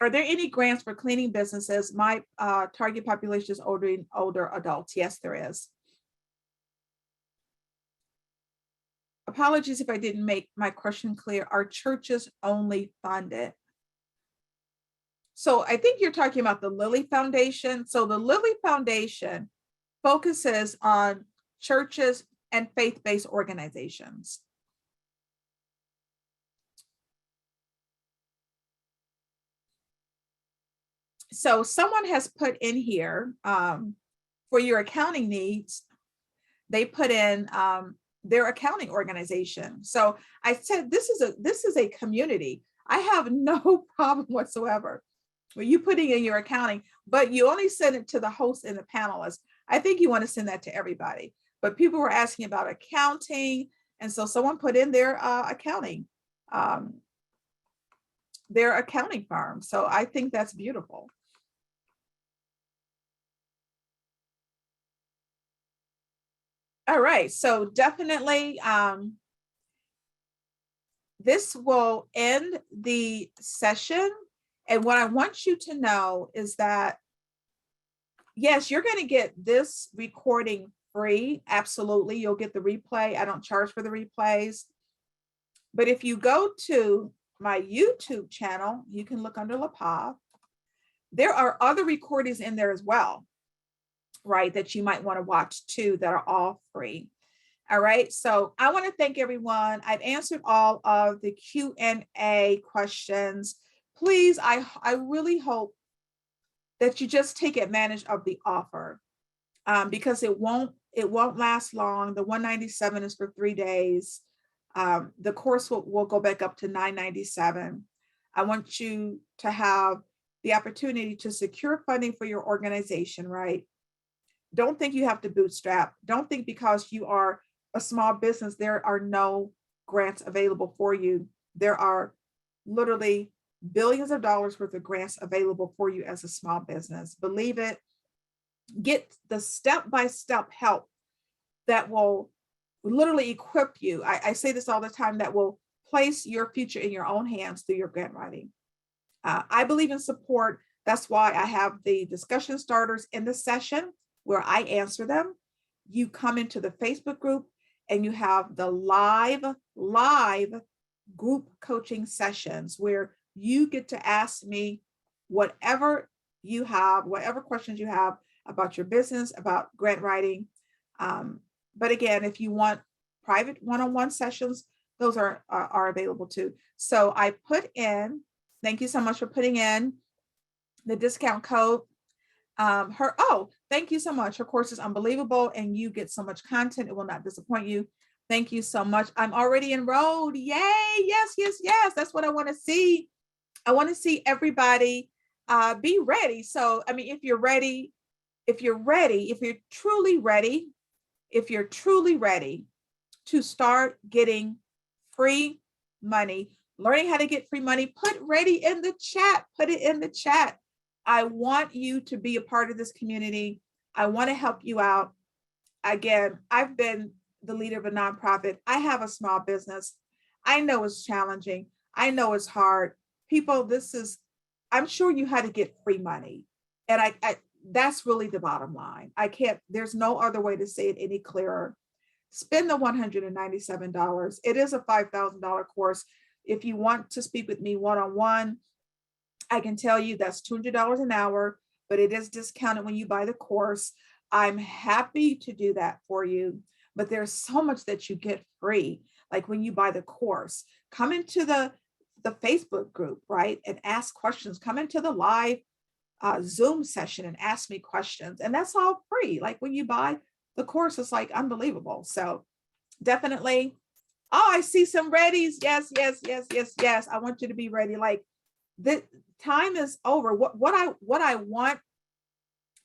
Are there any grants for cleaning businesses? My target population is older adults. Yes, there is. Apologies if I didn't make my question clear. Are churches only funded? So I think you're talking about the Lilly Foundation. So the Lilly Foundation focuses on churches and faith-based organizations. So someone has put in here for your accounting needs, they put in their accounting organization. So I said, this is a community. I have no problem whatsoever with you putting in your accounting, but you only send it to the host and the panelists. I think you want to send that to everybody. But people were asking about accounting, and so someone put in their accounting firm. So I think that's beautiful. All right, so definitely this will end the session. And what I want you to know is that, yes, you're going to get this recording free. Absolutely. You'll get the replay. I don't charge for the replays. But if you go to my YouTube channel, you can look under LePav. There are other recordings in there as well, right, that you might want to watch too, that are all free. All right, so I want to thank everyone. I've answered all of the Q&A questions. Please, I really hope that you just take advantage of the offer, because it won't last long. The $197 is for 3 days. The course will go back up to $997. I want you to have the opportunity to secure funding for your organization, right? Don't think you have to bootstrap. Don't think because you are a small business, there are no grants available for you. There are literally billions of dollars worth of grants available for you as a small business. Believe it. Get the step-by-step help that will literally equip you. I say this all the time, that will place your future in your own hands through your grant writing. I believe in support. That's why I have the discussion starters in the session where I answer them. You come into the Facebook group and you have the live group coaching sessions where you get to ask me whatever you have, whatever questions you have about your business, about grant writing. But again, if you want private one-on-one sessions, those are available too. So I put in, thank you so much for putting in the discount code. Thank you so much. Her course is unbelievable and you get so much content. It will not disappoint you. Thank you so much. I'm already enrolled. Yay. Yes. That's what I want to see. I want to see everybody be ready. So, I mean, if you're truly ready to start getting free money, learning how to get free money, put ready in the chat, put it in the chat. I want you to be a part of this community. I want to help you out. Again, I've been the leader of a nonprofit. I have a small business. I know it's challenging. I know it's hard. People, I'm sure you had to get free money. And I that's really the bottom line. There's no other way to say it any clearer. Spend the $197. It is a $5,000 course. If you want to speak with me one-on-one, I can tell you that's $200 an hour. but it is discounted when you buy the course. I'm happy to do that for you, but there's so much that you get free. Like when you buy the course, come into the Facebook group, right? And ask questions. Come into the live Zoom session and ask me questions. And that's all free. Like when you buy the course, it's like unbelievable. So definitely. Oh, I see some readies. Yes, yes, yes, yes, yes. I want you to be ready. Like the time is over. What I want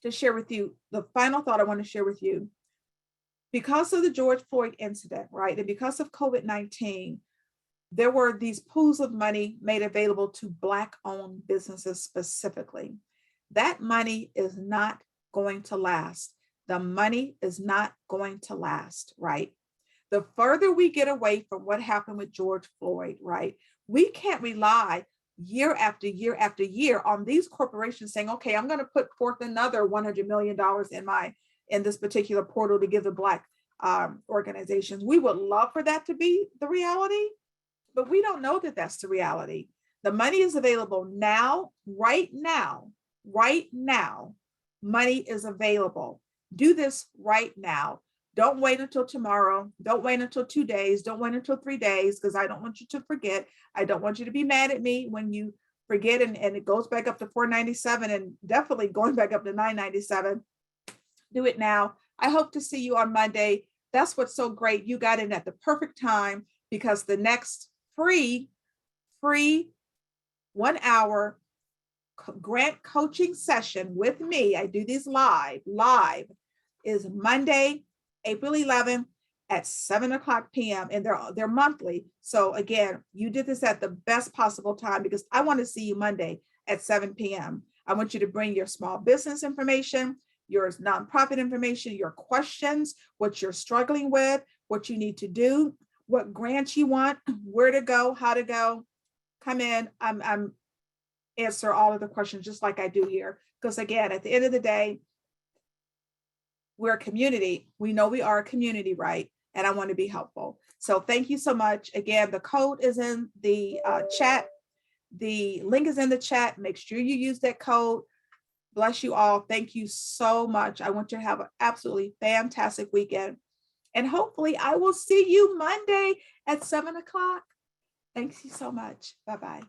to share with you, the final thought I want to share with you, because of the George Floyd incident, right? And because of COVID-19, there were these pools of money made available to Black-owned businesses specifically. That money is not going to last. The money is not going to last, right? The further we get away from what happened with George Floyd, right? We can't rely year after year after year on these corporations saying, okay, I'm going to put forth another $100 million in this particular portal to give the Black organizations. We would love for that to be the reality, but we don't know that that's the reality. The money is available now, right now, right now. Money is available. Do this right now. Don't wait until tomorrow. Don't wait until 2 days. Don't wait until 3 days, because I don't want you to forget. I don't want you to be mad at me when you forget and it goes back up to $497 and definitely going back up to $997. Do it now. I hope to see you on Monday. That's what's so great. You got in at the perfect time, because the next free 1 hour grant coaching session with me, I do these live, is Monday, April 11th at 7:00 p.m. and they're monthly. So again, you did this at the best possible time, because I want to see you Monday at 7 p.m. I want you to bring your small business information, your nonprofit information, your questions, what you're struggling with, what you need to do, what grants you want, where to go, how to go. Come in. I'm answer all of the questions just like I do here. Because again, at the end of the day, we're a community. We know we are a community, right? And I want to be helpful. So thank you so much. Again, the code is in the chat. The link is in the chat. Make sure you use that code. Bless you all. Thank you so much. I want you to have an absolutely fantastic weekend. And hopefully I will see you Monday at 7:00. Thanks you so much. Bye-bye.